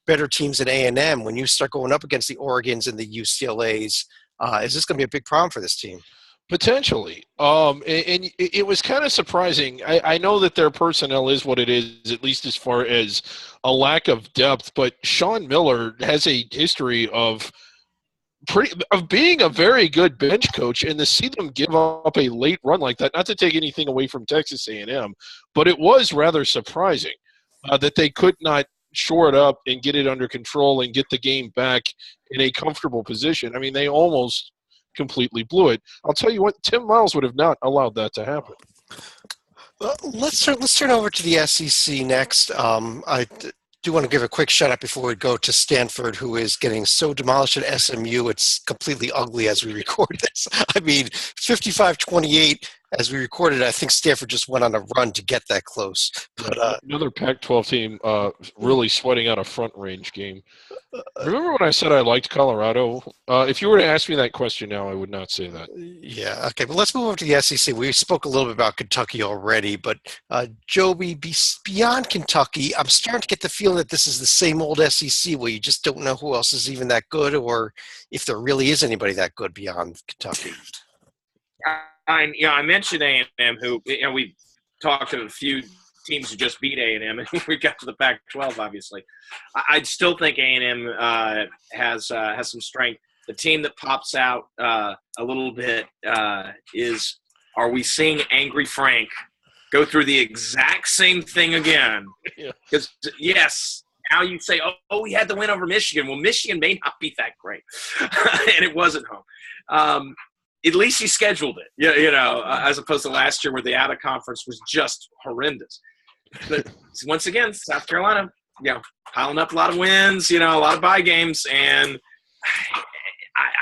better teams in A&M, when you start going up against the Oregons and the UCLAs, is this going to be a big problem for this team? Potentially. And it was kind of surprising. I know that their personnel is what it is, at least as far as a lack of depth, but Sean Miller has a history of being a very good bench coach, and to see them give up a late run like that, not to take anything away from Texas A&M, but it was rather surprising that they could not shore it up and get it under control and get the game back in a comfortable position. I mean, they almost completely blew it. I'll tell you what, Tim Miles would have not allowed that to happen. Let's turn over to the SEC next. I do want to give a quick shout out before we go to Stanford, who is getting so demolished at SMU. It's completely ugly as we record this. I mean, 55-28 as we recorded. I think Stanford just went on a run to get that close. But another Pac-12 team really sweating out a front range game. Remember when I said I liked Colorado? If you were to ask me that question now, I would not say that. Yeah, okay. But let's move over to the SEC. We spoke a little bit about Kentucky already, but Joby, beyond Kentucky, I'm starting to get the feeling that this is the same old SEC where you just don't know who else is even that good, or if there really is anybody that good beyond Kentucky. I mentioned A&M, who we talked to a few teams who just beat A&M, and we got to the Pac-12. Obviously, I'd still think A&M has some strength. The team that pops out a little bit is: are we seeing Angry Frank go through the exact same thing again? Because yes. Now you say, oh, we had the win over Michigan. Well, Michigan may not be that great, and it wasn't home. At least he scheduled it, as opposed to last year where the out-of-conference was just horrendous. But once again, South Carolina, piling up a lot of wins, a lot of bye games, and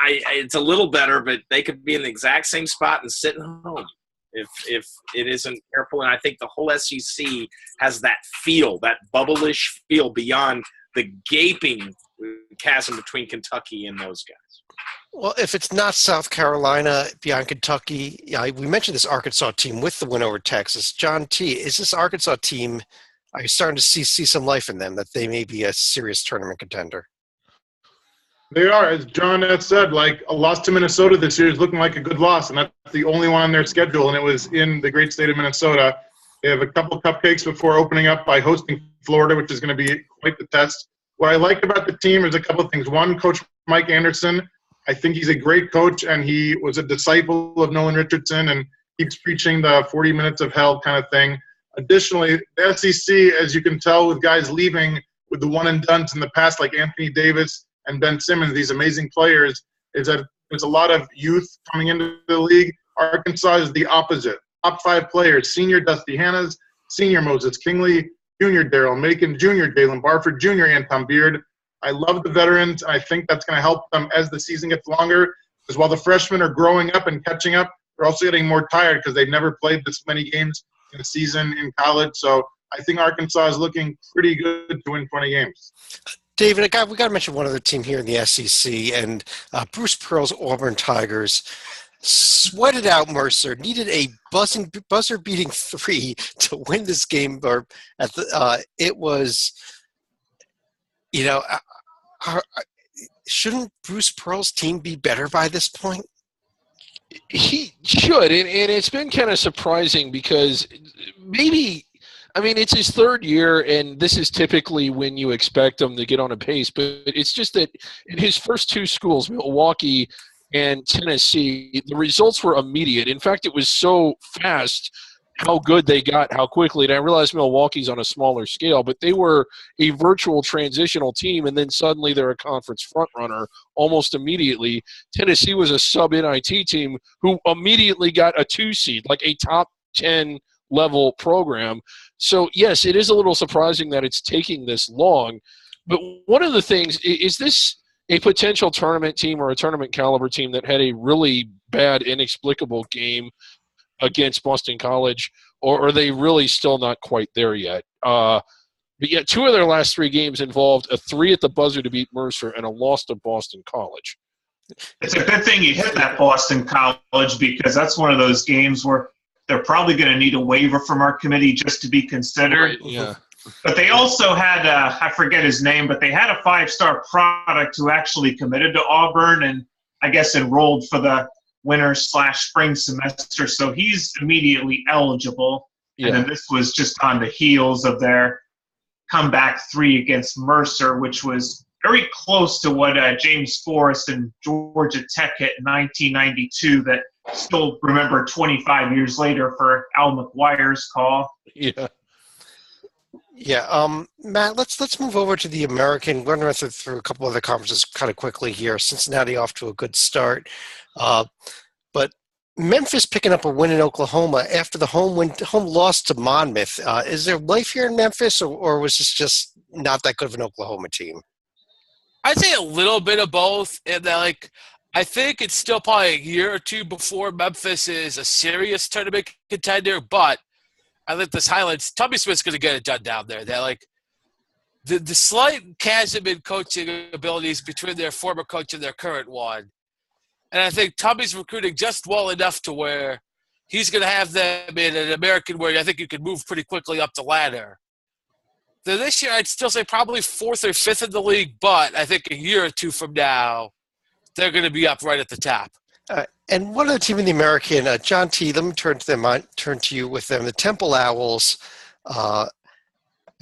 it's a little better, but they could be in the exact same spot and sitting home if it isn't careful. And I think the whole SEC has that feel, that bubble-ish feel beyond the gaping chasm between Kentucky and those guys. Well, if it's not South Carolina beyond Kentucky, we mentioned this Arkansas team with the win over Texas. John T., is this Arkansas team, are you starting to see some life in them, that they may be a serious tournament contender? They are, as John has said, like a loss to Minnesota this year is looking like a good loss, and that's the only one on their schedule, and it was in the great state of Minnesota. They have a couple cupcakes before opening up by hosting Florida, which is going to be quite the test. What I like about the team is a couple of things. One, Coach Mike Anderson, I think he's a great coach, and he was a disciple of Nolan Richardson and keeps preaching the 40 minutes of hell kind of thing. Additionally, the SEC, as you can tell with guys leaving with the one-and-dones in the past, like Anthony Davis and Ben Simmons, these amazing players, is that there's a lot of youth coming into the league. Arkansas is the opposite. Top 5 players: senior Dusty Hannas, senior Moses Kingley, junior Daryl Macon, junior Jalen Barford, junior Anton Beard. I love the veterans. I think that's going to help them as the season gets longer, because while the freshmen are growing up and catching up, they're also getting more tired because they've never played this many games in a season in college. So I think Arkansas is looking pretty good to win 20 games. David, we got to mention one other team here in the SEC, and Bruce Pearl's Auburn Tigers sweated out Mercer, needed a buzzer-beating 3 to win this game. Or it was, shouldn't Bruce Pearl's team be better by this point? He should, and it's been kind of surprising because it's his third year, and this is typically when you expect him to get on a pace, but it's just that in his first 2 schools, Milwaukee and Tennessee, the results were immediate. In fact, it was so fast how good they got, how quickly. And I realize Milwaukee's on a smaller scale, but they were a virtual transitional team, and then suddenly they're a conference frontrunner almost immediately. Tennessee was a sub-NIT team who immediately got a 2 seed, like a top 10 level program. So, yes, it is a little surprising that it's taking this long. But one of the things, is this a potential tournament team or a tournament caliber team that had a really bad, inexplicable game against Boston College, or are they really still not quite there yet? But yet 2 of their last 3 games involved a 3 at the buzzer to beat Mercer and a loss to Boston College. It's a good thing you hit that Boston College, because that's one of those games where they're probably going to need a waiver from our committee just to be considered. Yeah. But they also had, I forget his name, but they had a 5-star product who actually committed to Auburn and I guess enrolled for the winter/spring semester. So he's immediately eligible. Yeah. And then this was just on the heels of their comeback 3 against Mercer, which was very close to what James Forrest and Georgia Tech hit in 1992 that still remember 25 years later for Al McGuire's call. Yeah. Yeah, Matt, let's move over to the American. We're going to run through a couple other conferences kind of quickly here. Cincinnati off to a good start. But Memphis picking up a win in Oklahoma after the home loss to Monmouth. Is there life here in Memphis, or was this just not that good of an Oklahoma team? I'd say a little bit of both. And I think it's still probably a year or two before Memphis is a serious tournament contender. But I think this highlights Tubby Smith's going to get it done down there. They're the slight chasm in coaching abilities between their former coach and their current one. And I think Tubby's recruiting just well enough to where he's going to have them in an American where I think you can move pretty quickly up the ladder. So this year, I'd still say probably 4th or 5th in the league, but I think a year or two from now, they're going to be up right at the top. And one other team in the American, John T., let me turn to you with them. The Temple Owls.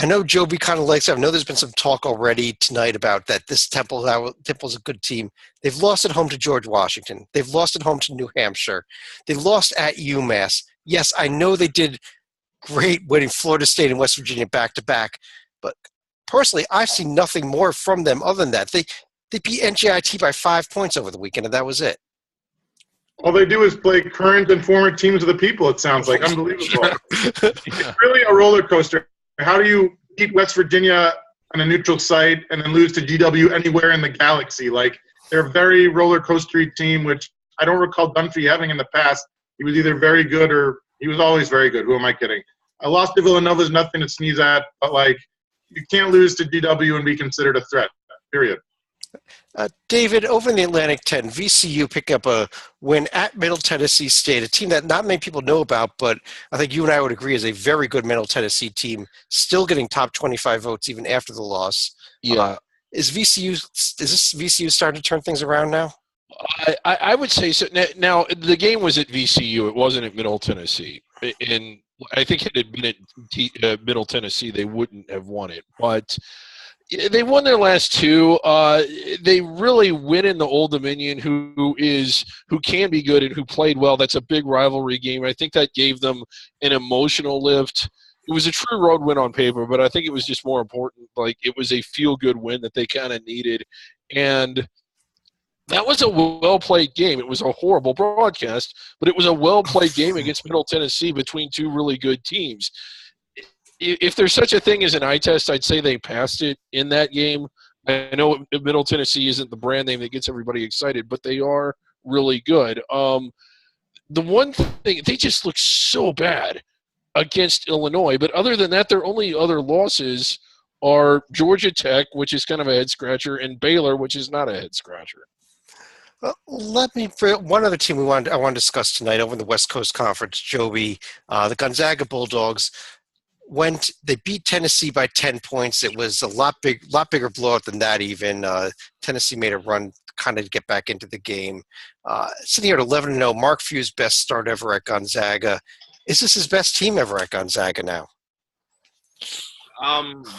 I know Joby kind of likes it. I know there's been some talk already tonight about that this Temple's a good team. They've lost at home to George Washington. They've lost at home to New Hampshire. They lost at UMass. Yes, I know they did great winning Florida State and West Virginia back-to-back. But personally, I've seen nothing more from them other than that. They beat NJIT by 5 points over the weekend, and that was it. All they do is play current and former teams of the people, it sounds like. Unbelievable. It's really a roller coaster. How do you beat West Virginia on a neutral site and then lose to GW anywhere in the galaxy? They're a very roller coastery team, which I don't recall Dunphy having in the past. He was either very good or he was always very good. Who am I kidding? A loss to Villanova is nothing to sneeze at, but you can't lose to GW and be considered a threat, period. David, over in the Atlantic 10, VCU picked up a win at Middle Tennessee State, a team that not many people know about, but I think you and I would agree is a very good Middle Tennessee team, still getting top 25 votes even after the loss. Yeah. Is this VCU starting to turn things around now? I would say so. Now, the game was at VCU. It wasn't at Middle Tennessee. And I think if it had been at Middle Tennessee, they wouldn't have won it. But they won their last two. They really win in the Old Dominion, who can be good and who played well. That's a big rivalry game. I think that gave them an emotional lift. It was a true road win on paper, but I think it was just more important. It was a feel-good win that they kind of needed. And that was a well-played game. It was a horrible broadcast, but it was a well-played game against Middle Tennessee between two really good teams. If there's such a thing as an eye test, I'd say they passed it in that game. I know Middle Tennessee isn't the brand name that gets everybody excited, but they are really good. The one thing, they just look so bad against Illinois, but other than that, their only other losses are Georgia Tech, which is kind of a head-scratcher, and Baylor, which is not a head-scratcher. One other team I want to discuss tonight over in the West Coast Conference, Joby, the Gonzaga Bulldogs. They beat Tennessee by 10 points. It was a lot bigger blowout than that even. Tennessee made a run kind of to get back into the game. Sitting here at 11-0, Mark Few's best start ever at Gonzaga. Is this his best team ever at Gonzaga now?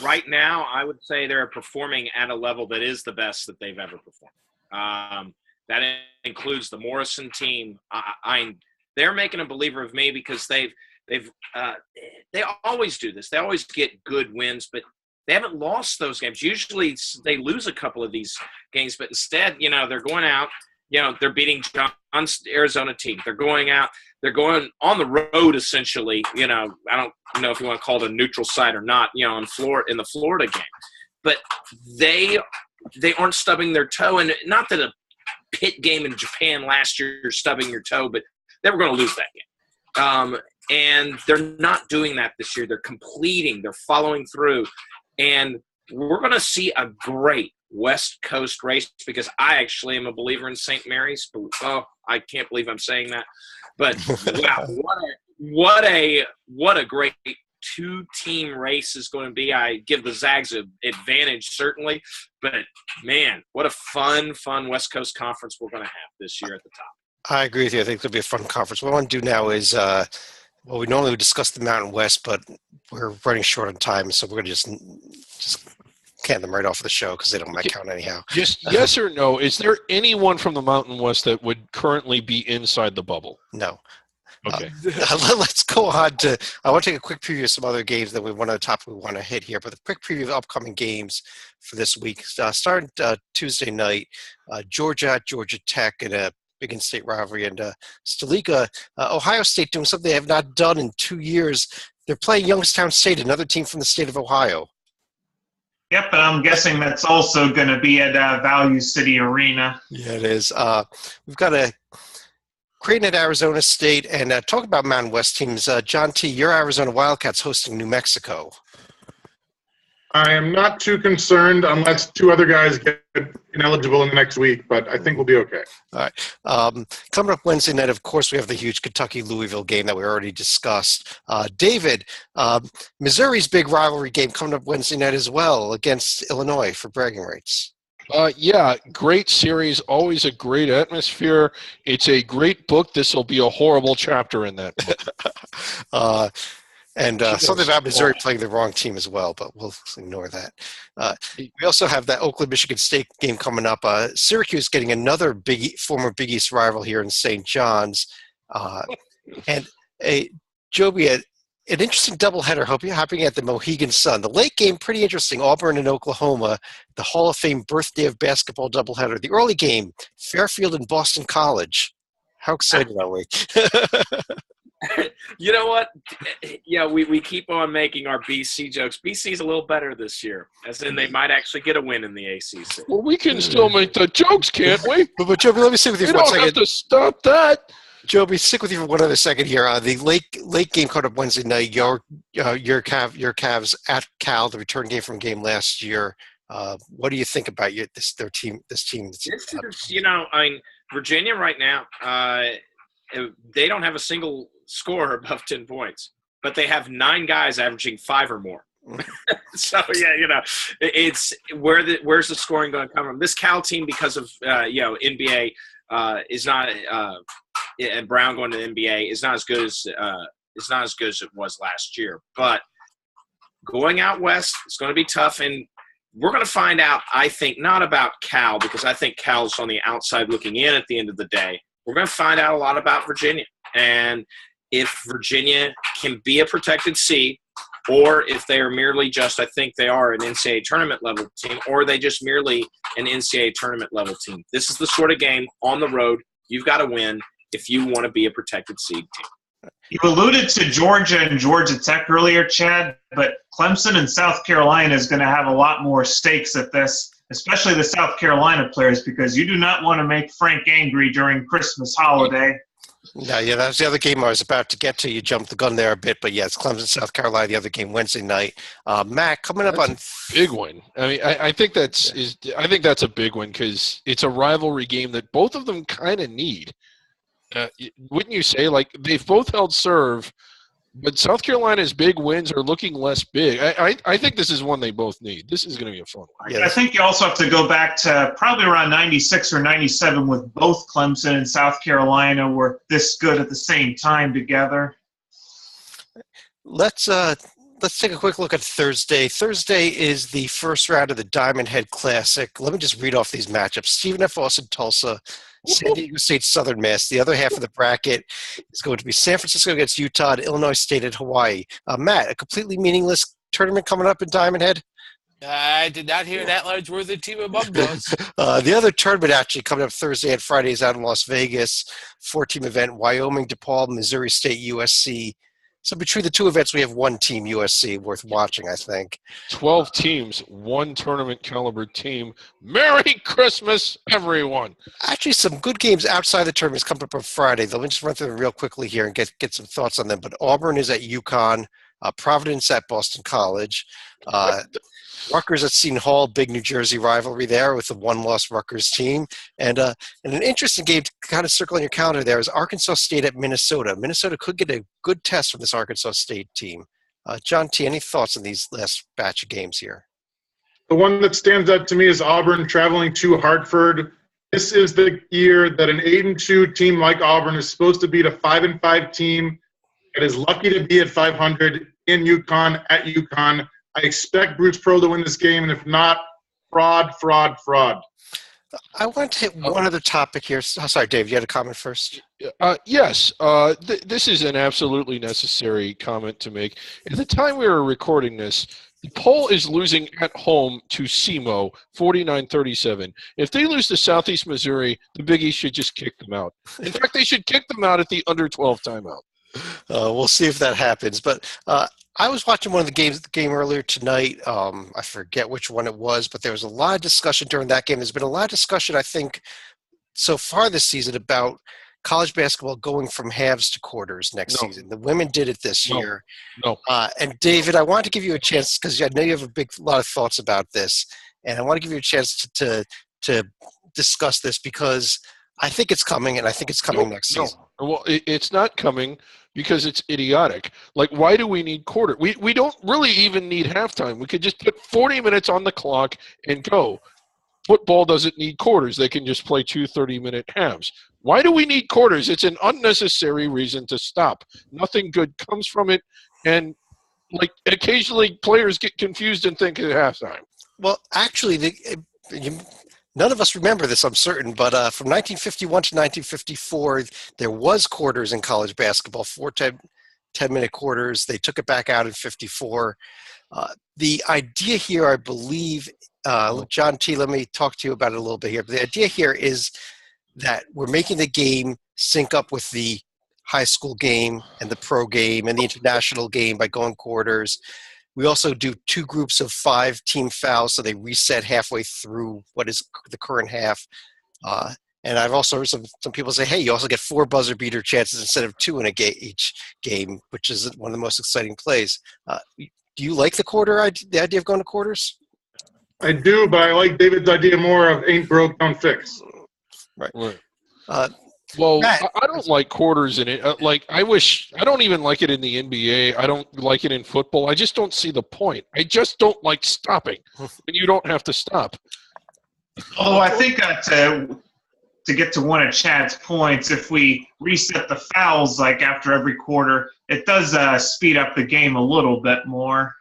Right now, I would say they're performing at a level that is the best that they've ever performed. That includes the Morrison team. They're making a believer of me because they always do this. They always get good wins, but they haven't lost those games. Usually they lose a couple of these games, but instead, they're going out, they're beating John's Arizona team. They're going out, they're going on the road essentially. I don't know if you want to call it a neutral site or not, in the Florida game. But they aren't stubbing their toe, and not that a Pitt game in Japan last year you're stubbing your toe, but they were going to lose that game. And they're not doing that this year. They're completing. They're following through. And we're going to see a great West Coast race because I actually am a believer in St. Mary's. Oh, I can't believe I'm saying that. But, wow, what a great two-team race is going to be. I give the Zags an advantage, certainly. But, man, what a fun West Coast conference we're going to have this year at the top. I agree with you. I think it'll be a fun conference. What I want to do now is we normally would discuss the Mountain West, but we're running short on time, so we're going to just can them right off of the show because they don't count anyhow. Just yes or no, is there anyone from the Mountain West that would currently be inside the bubble? No. Okay. Let's go on to. I want to take a quick preview of some other games that we want to hit here. But a quick preview of upcoming games for this week. Starting Tuesday night, Georgia at Georgia Tech in a big in-state rivalry, and Stolica, Ohio State doing something they have not done in 2 years. They're playing Youngstown State, another team from the state of Ohio. Yep, and I'm guessing that's also going to be at Value City Arena. Yeah, it is. We've got a Creighton at Arizona State, and talk about Mountain West teams. John T., your Arizona Wildcats hosting New Mexico. I am not too concerned unless two other guys get ineligible in the next week, but I think we'll be okay. All right. Coming up Wednesday night, of course, we have the huge Kentucky-Louisville game that we already discussed. David, Missouri's big rivalry game coming up Wednesday night as well against Illinois for bragging rights. Yeah, great series, always a great atmosphere. It's a great book. This will be a horrible chapter in that book. And something about Missouri playing the wrong team as well, but we'll ignore that. We also have that Oakland-Michigan State game coming up. Syracuse getting another former Big East rival here in St. John's. And Joby, an interesting doubleheader happening at the Mohegan Sun. The late game, pretty interesting. Auburn and Oklahoma, the Hall of Fame birthday of basketball doubleheader. The early game, Fairfield and Boston College. How excited are we? You know what? Yeah, we keep on making our BC jokes. BC's a little better this year, as in they might actually get a win in the ACC. Well, we can still make the jokes, can't we? But Joby, let me sit with you for We 1 don't second. have to stop that. Joby, stick with you for one other second here. The late game coming up Wednesday night. Your Cavs at Cal, the return game from game last year. What do you think about this team? Virginia right now, they don't have a single scorer above 10 points, but they have 9 guys averaging 5 or more. So yeah, it's where's the scoring going to come from? This Cal team, because of NBA is not and Brown going to the NBA is not as good as it was last year. But going out west, it's going to be tough, and we're going to find out. I think not about Cal, because I think Cal's on the outside looking in at the end of the day. We're going to find out a lot about Virginia, and if Virginia can be a protected seed, or if they are merely just, I think they are an NCAA tournament level team, or they just merely an NCAA tournament level team. This is the sort of game on the road you've got to win if you want to be a protected seed team. You alluded to Georgia and Georgia Tech earlier, Chad, but Clemson and South Carolina is going to have a lot more stakes at this, especially the South Carolina players, because you do not want to make Frank angry during Christmas holiday. Yeah, that was the other game I was about to get to. You jumped the gun there a bit, but yeah, it's Clemson, South Carolina, the other game Wednesday night. Matt, coming up on big win. I mean, I think that's a big win because it's a rivalry game that both of them kind of need. Wouldn't you say? Like, they've both held serve, but South Carolina's big wins are looking less big. I think this is one they both need. This is going to be a fun one. Yeah, I think you also have to go back to probably around 96 or 97 with both Clemson and South Carolina were this good at the same time together. Let's take a quick look at Thursday. Thursday is the first round of the Diamond Head Classic. Let me just read off these matchups. Stephen F. Austin, Tulsa. San Diego State, Southern Miss. The other half of the bracket is going to be San Francisco against Utah and Illinois State at Hawaii. Matt, a completely meaningless tournament coming up in Diamond Head? I did not hear that large worthy team among those. The other tournament actually coming up Thursday and Friday is out in Las Vegas. 4-team event, Wyoming, DePaul, Missouri State, USC. So between the two events, we have one team, USC, worth watching, I think. 12 teams, one tournament caliber team. Merry Christmas, everyone. Actually, some good games outside the tournaments coming up on Friday. Let me just run through them real quickly here and get some thoughts on them. But Auburn is at UConn. Providence at Boston College. Rutgers at Seton Hall, big New Jersey rivalry there with the one-loss Rutgers team. And an interesting game to kind of circle on your calendar there is Arkansas State at Minnesota. Minnesota could get a good test from this Arkansas State team. John T., any thoughts on these last batch of games here? The one that stands out to me is Auburn traveling to Hartford. This is the year that an 8-2 team like Auburn is supposed to beat a 5-5 team that is lucky to be at 500 in UConn, at UConn. I expect Bruce Pearl to win this game, and if not, fraud. I want to hit one other topic here. Sorry, Dave, you had a comment first? Yes, this is an absolutely necessary comment to make. At the time we were recording this, the Pole is losing at home to SEMO 49-37. If they lose to Southeast Missouri, the Big East should just kick them out. In fact, they should kick them out at the under 12 timeout. We'll see if that happens. But I was watching one of the game earlier tonight. I forget which one it was, but there was a lot of discussion during that game. There's been a lot of discussion, I think, so far this season about college basketball going from halves to quarters next season. The women did it this year. No. And David, I wanted to give you a chance because I know you have a lot of thoughts about this, and I want to give you a chance to discuss this because I think it's coming, and I think it's coming next season. Well, it's not coming because it's idiotic. Like, why do we need quarter? We don't really even need halftime. We could just put 40 minutes on the clock and go. Football doesn't need quarters. They can just play 2 30-minute halves. Why do we need quarters? It's an unnecessary reason to stop. Nothing good comes from it. And, like, occasionally players get confused and think it's halftime. Well, actually, none of us remember this, I'm certain, but from 1951 to 1954, there was quarters in college basketball, 4 10-minute quarters. They took it back out in 54. The idea here, I believe, John T., let me talk to you about it a little bit here. But the idea here is that we're making the game sync up with the high school game and the pro game and the international game by going quarters. We also do 2 groups of 5 team fouls, so they reset halfway through what is the current half. And I've also heard some people say, hey, you also get 4 buzzer beater chances instead of 2 in each game, which is one of the most exciting plays. Do you like the idea of going to quarters? I do, but I like David's idea more of ain't broke, don't fix. Right. Well, Matt, I don't like quarters in it. I don't even like it in the NBA. I don't like it in football. I just don't see the point. I just don't like stopping. And you don't have to stop. Oh, I think to get to one of Chad's points, if we reset the fouls like after every quarter, it does speed up the game a little bit more.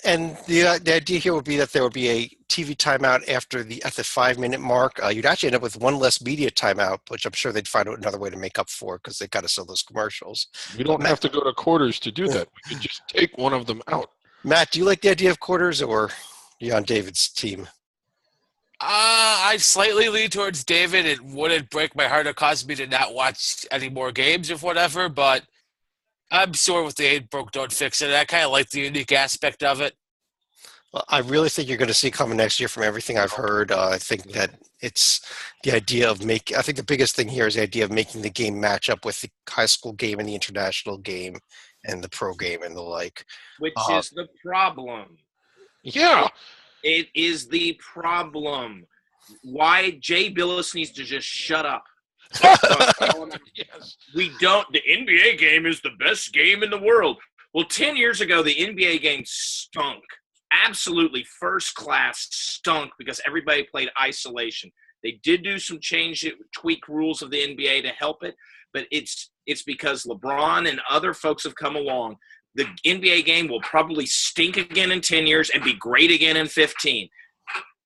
And the idea here would be that there would be a TV timeout at the 5-minute mark. You'd actually end up with 1 less media timeout, which I'm sure they'd find another way to make up for because they've got to sell those commercials. We don't have to go to quarters to do that. We can just take one of them out. Matt, do you like the idea of quarters, or are you on David's team? I slightly lean towards David. It wouldn't break my heart or cause me to not watch any more games or whatever, but I'm sure with the ain't broke, don't fix it. I kind of like the unique aspect of it. Well, I really think you're going to see coming next year from everything I've heard. I think that it's the idea of I think the biggest thing here is the idea of making the game match up with the high school game and the international game and the pro game and the like. Which is the problem. Yeah. It is the problem. Why Jay Billis needs to just shut up. Yes. The NBA game is the best game in the world. Well, 10 years ago, the NBA game stunk. Absolutely first class stunk because everybody played isolation. They did do some tweak rules of the NBA to help it, but it's because LeBron and other folks have come along. The NBA game will probably stink again in 10 years and be great again in 15.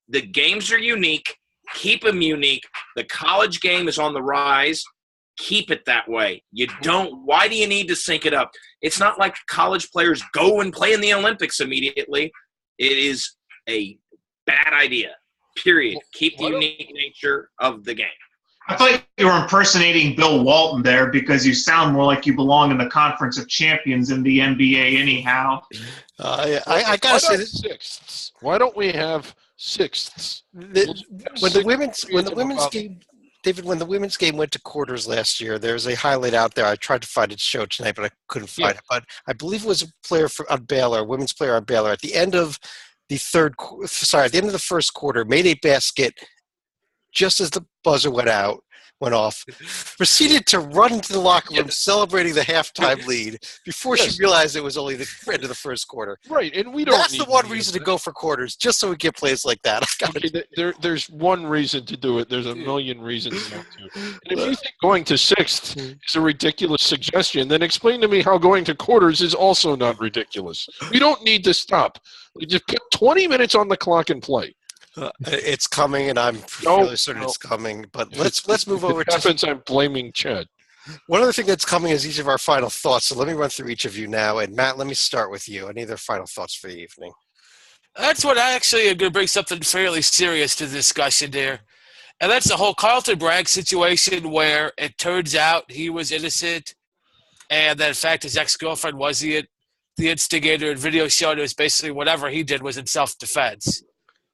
The games are unique. Keep them unique. The college game is on the rise. Keep it that way. Why do you need to sync it up? It's not like college players go and play in the Olympics immediately. It is a bad idea, period. Keep the unique nature of the game. I thought you were impersonating Bill Walton there because you sound more like you belong in the Conference of Champions in the NBA anyhow. I got to say this. Sixths. Why don't we have sixths? When the women's game, David, when the women's game went to quarters last year, there's a highlight out there. I tried to find its show tonight, but I couldn't find it. But I believe it was a player on Baylor, a women's player on Baylor, at the end of the first quarter, made a basket just as the buzzer went off, proceeded to run into the locker room celebrating the halftime lead before she realized it was only the end of the first quarter. Right, and we don't. That's the one reason to go for quarters, just so we get plays like that. There's one reason to do it. There's a million reasons not to. And if you think going to sixth is a ridiculous suggestion, then explain to me how going to quarters is also not ridiculous. We don't need to stop. We just put 20 minutes on the clock and play. It's coming, and I'm fairly certain it's coming. But let's move over to. Happens, I'm blaming Chad. One other thing that's coming is each of our final thoughts. So let me run through each of you now. And Matt, let me start with you. Any other final thoughts for the evening? That's what I actually am going to bring something fairly serious to the discussion there. And that's the whole Carlton Bragg situation where it turns out he was innocent and that, in fact, his ex-girlfriend was the instigator, and video showed it was basically whatever he did was in self-defense.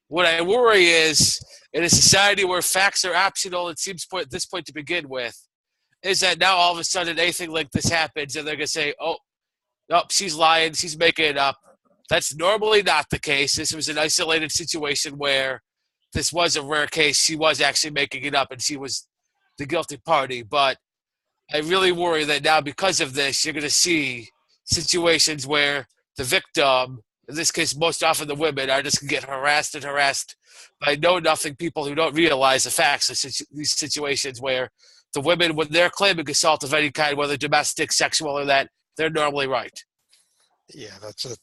What I worry is, in a society where facts are optional, it seems at this point to begin with, is that now all of a sudden anything like this happens and they're going to say, oh, nope, she's lying, she's making it up. That's normally not the case. This was an isolated situation where this was a rare case. She was actually making it up and she was the guilty party. But I really worry that now because of this, you're going to see situations where the victim, in this case most often the women, are just going to get harassed by know-nothing people who don't realize the facts of these situations where the women, when they're claiming assault of any kind, whether domestic, sexual, or that, they're normally right. Yeah, that's an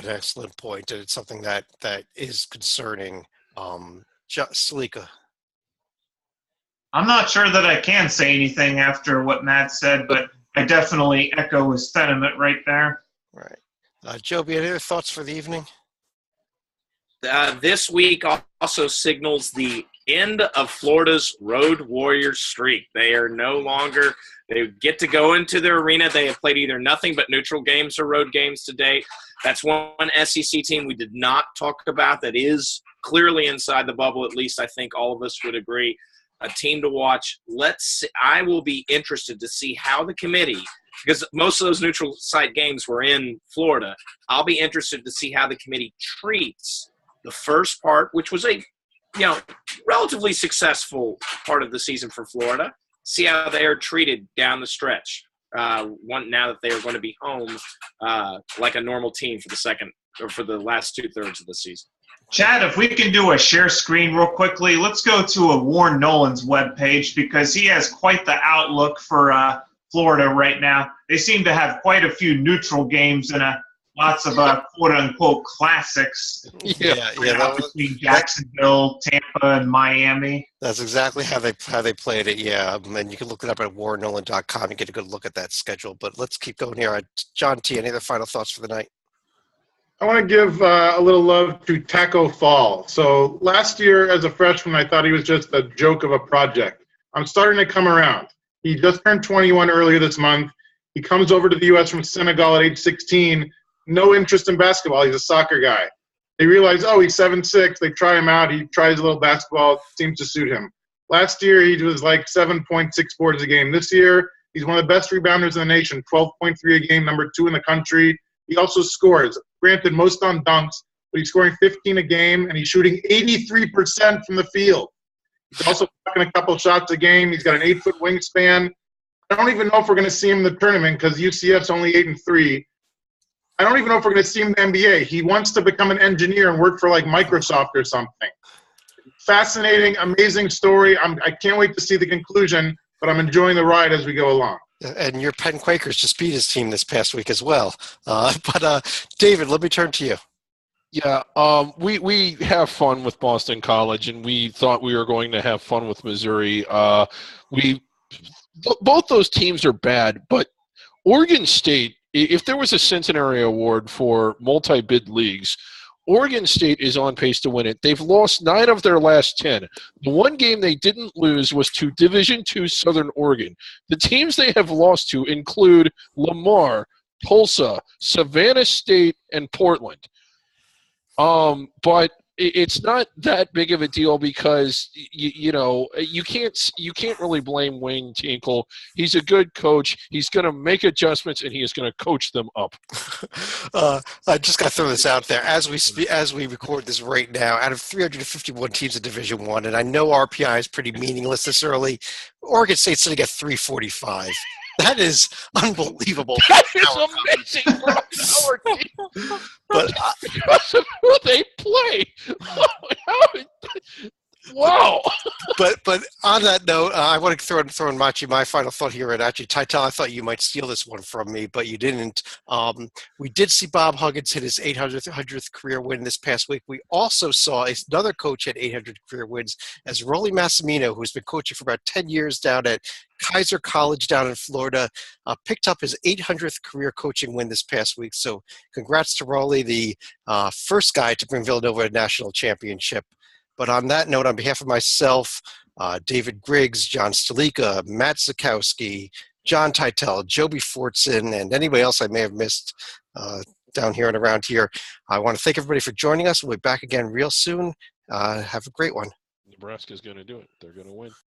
excellent point, and it's something that is concerning. Salika. I'm not sure that I can say anything after what Matt said, but I definitely echo his sentiment right there. Right. Joby, any other thoughts for the evening? This week also signals the end of Florida's Road Warriors streak. They are no longer – they get to go into their arena. They have played either nothing but neutral games or road games to date. That's one SEC team we did not talk about that is clearly inside the bubble, at least I think all of us would agree. A team to watch. I will be interested to see how the committee – because most of those neutral site games were in Florida. I'll be interested to see how the committee treats the first part, which was a relatively successful part of the season for Florida. See how they are treated down the stretch. Now that they are going to be home like a normal team for the last 2/3 of the season. Chad, if we can do a share screen real quickly, let's go to Warren Nolan's webpage because he has quite the outlook for Florida right now. They seem to have quite a few neutral games and lots of quote-unquote classics. Yeah, between Jacksonville, Tampa, and Miami. That's exactly how they played it. Yeah, and you can look it up at warrennolan.com. You get a good look at that schedule. But let's keep going here. John T. Any other final thoughts for the night? I want to give a little love to Taco Fall. So last year as a freshman, I thought he was just a joke of a project. I'm starting to come around. He just turned 21 earlier this month. He comes over to the U.S. from Senegal at age 16. No interest in basketball. He's a soccer guy. They realize, he's 7'6". They try him out. He tries a little basketball. It seems to suit him. Last year, he was like 7.6 boards a game. This year, he's one of the best rebounders in the nation, 12.3 a game, number 2 in the country. He also scores. Granted, most on dunks, but he's scoring 15 a game, and he's shooting 83% from the field. He's also blocking a couple shots a game. He's got an 8-foot wingspan. I don't even know if we're going to see him in the tournament because UCF's only 8-3. I don't even know if we're going to see him in the NBA. He wants to become an engineer and work for like Microsoft or something. Fascinating, amazing story. I can't wait to see the conclusion, but I'm enjoying the ride as we go along. And your Penn Quakers just beat his team this past week as well. But David, let me turn to you. Yeah, we have fun with Boston College, and we thought we were going to have fun with Missouri. Both those teams are bad, but Oregon State, if there was a Centenary Award for multi-bid leagues, Oregon State is on pace to win it. They've lost 9 of their last 10. The one game they didn't lose was to Division II Southern Oregon. The teams they have lost to include Lamar, Tulsa, Savannah State, and Portland. But it's not that big of a deal because you can't really blame Wayne Tinkle. He's a good coach. He's going to make adjustments and he is going to coach them up. I just got to throw this out there as we record this right now. Out of 351 teams in Division I, and I know RPI is pretty meaningless this early, Oregon State's going to get 345. That is unbelievable. That is amazing for our team. But because of who they play. Wow. But on that note, I want to throw in Machi my final thought here. And actually, Titel, I thought you might steal this one from me, but you didn't. We did see Bob Huggins hit his 800th career win this past week. We also saw another coach at 800 career wins, as Rolly Massimino, who's been coaching for about 10 years down at Kaiser College down in Florida, picked up his 800th career coaching win this past week. So congrats to Rolly, the first guy to bring Villanova a national championship. But on that note, on behalf of myself, David Griggs, John Stalika, Matt Zakowski, John Titel, Joby Fortson, and anybody else I may have missed down here and around here, I want to thank everybody for joining us. We'll be back again real soon. Have a great one. Nebraska's going to do it. They're going to win.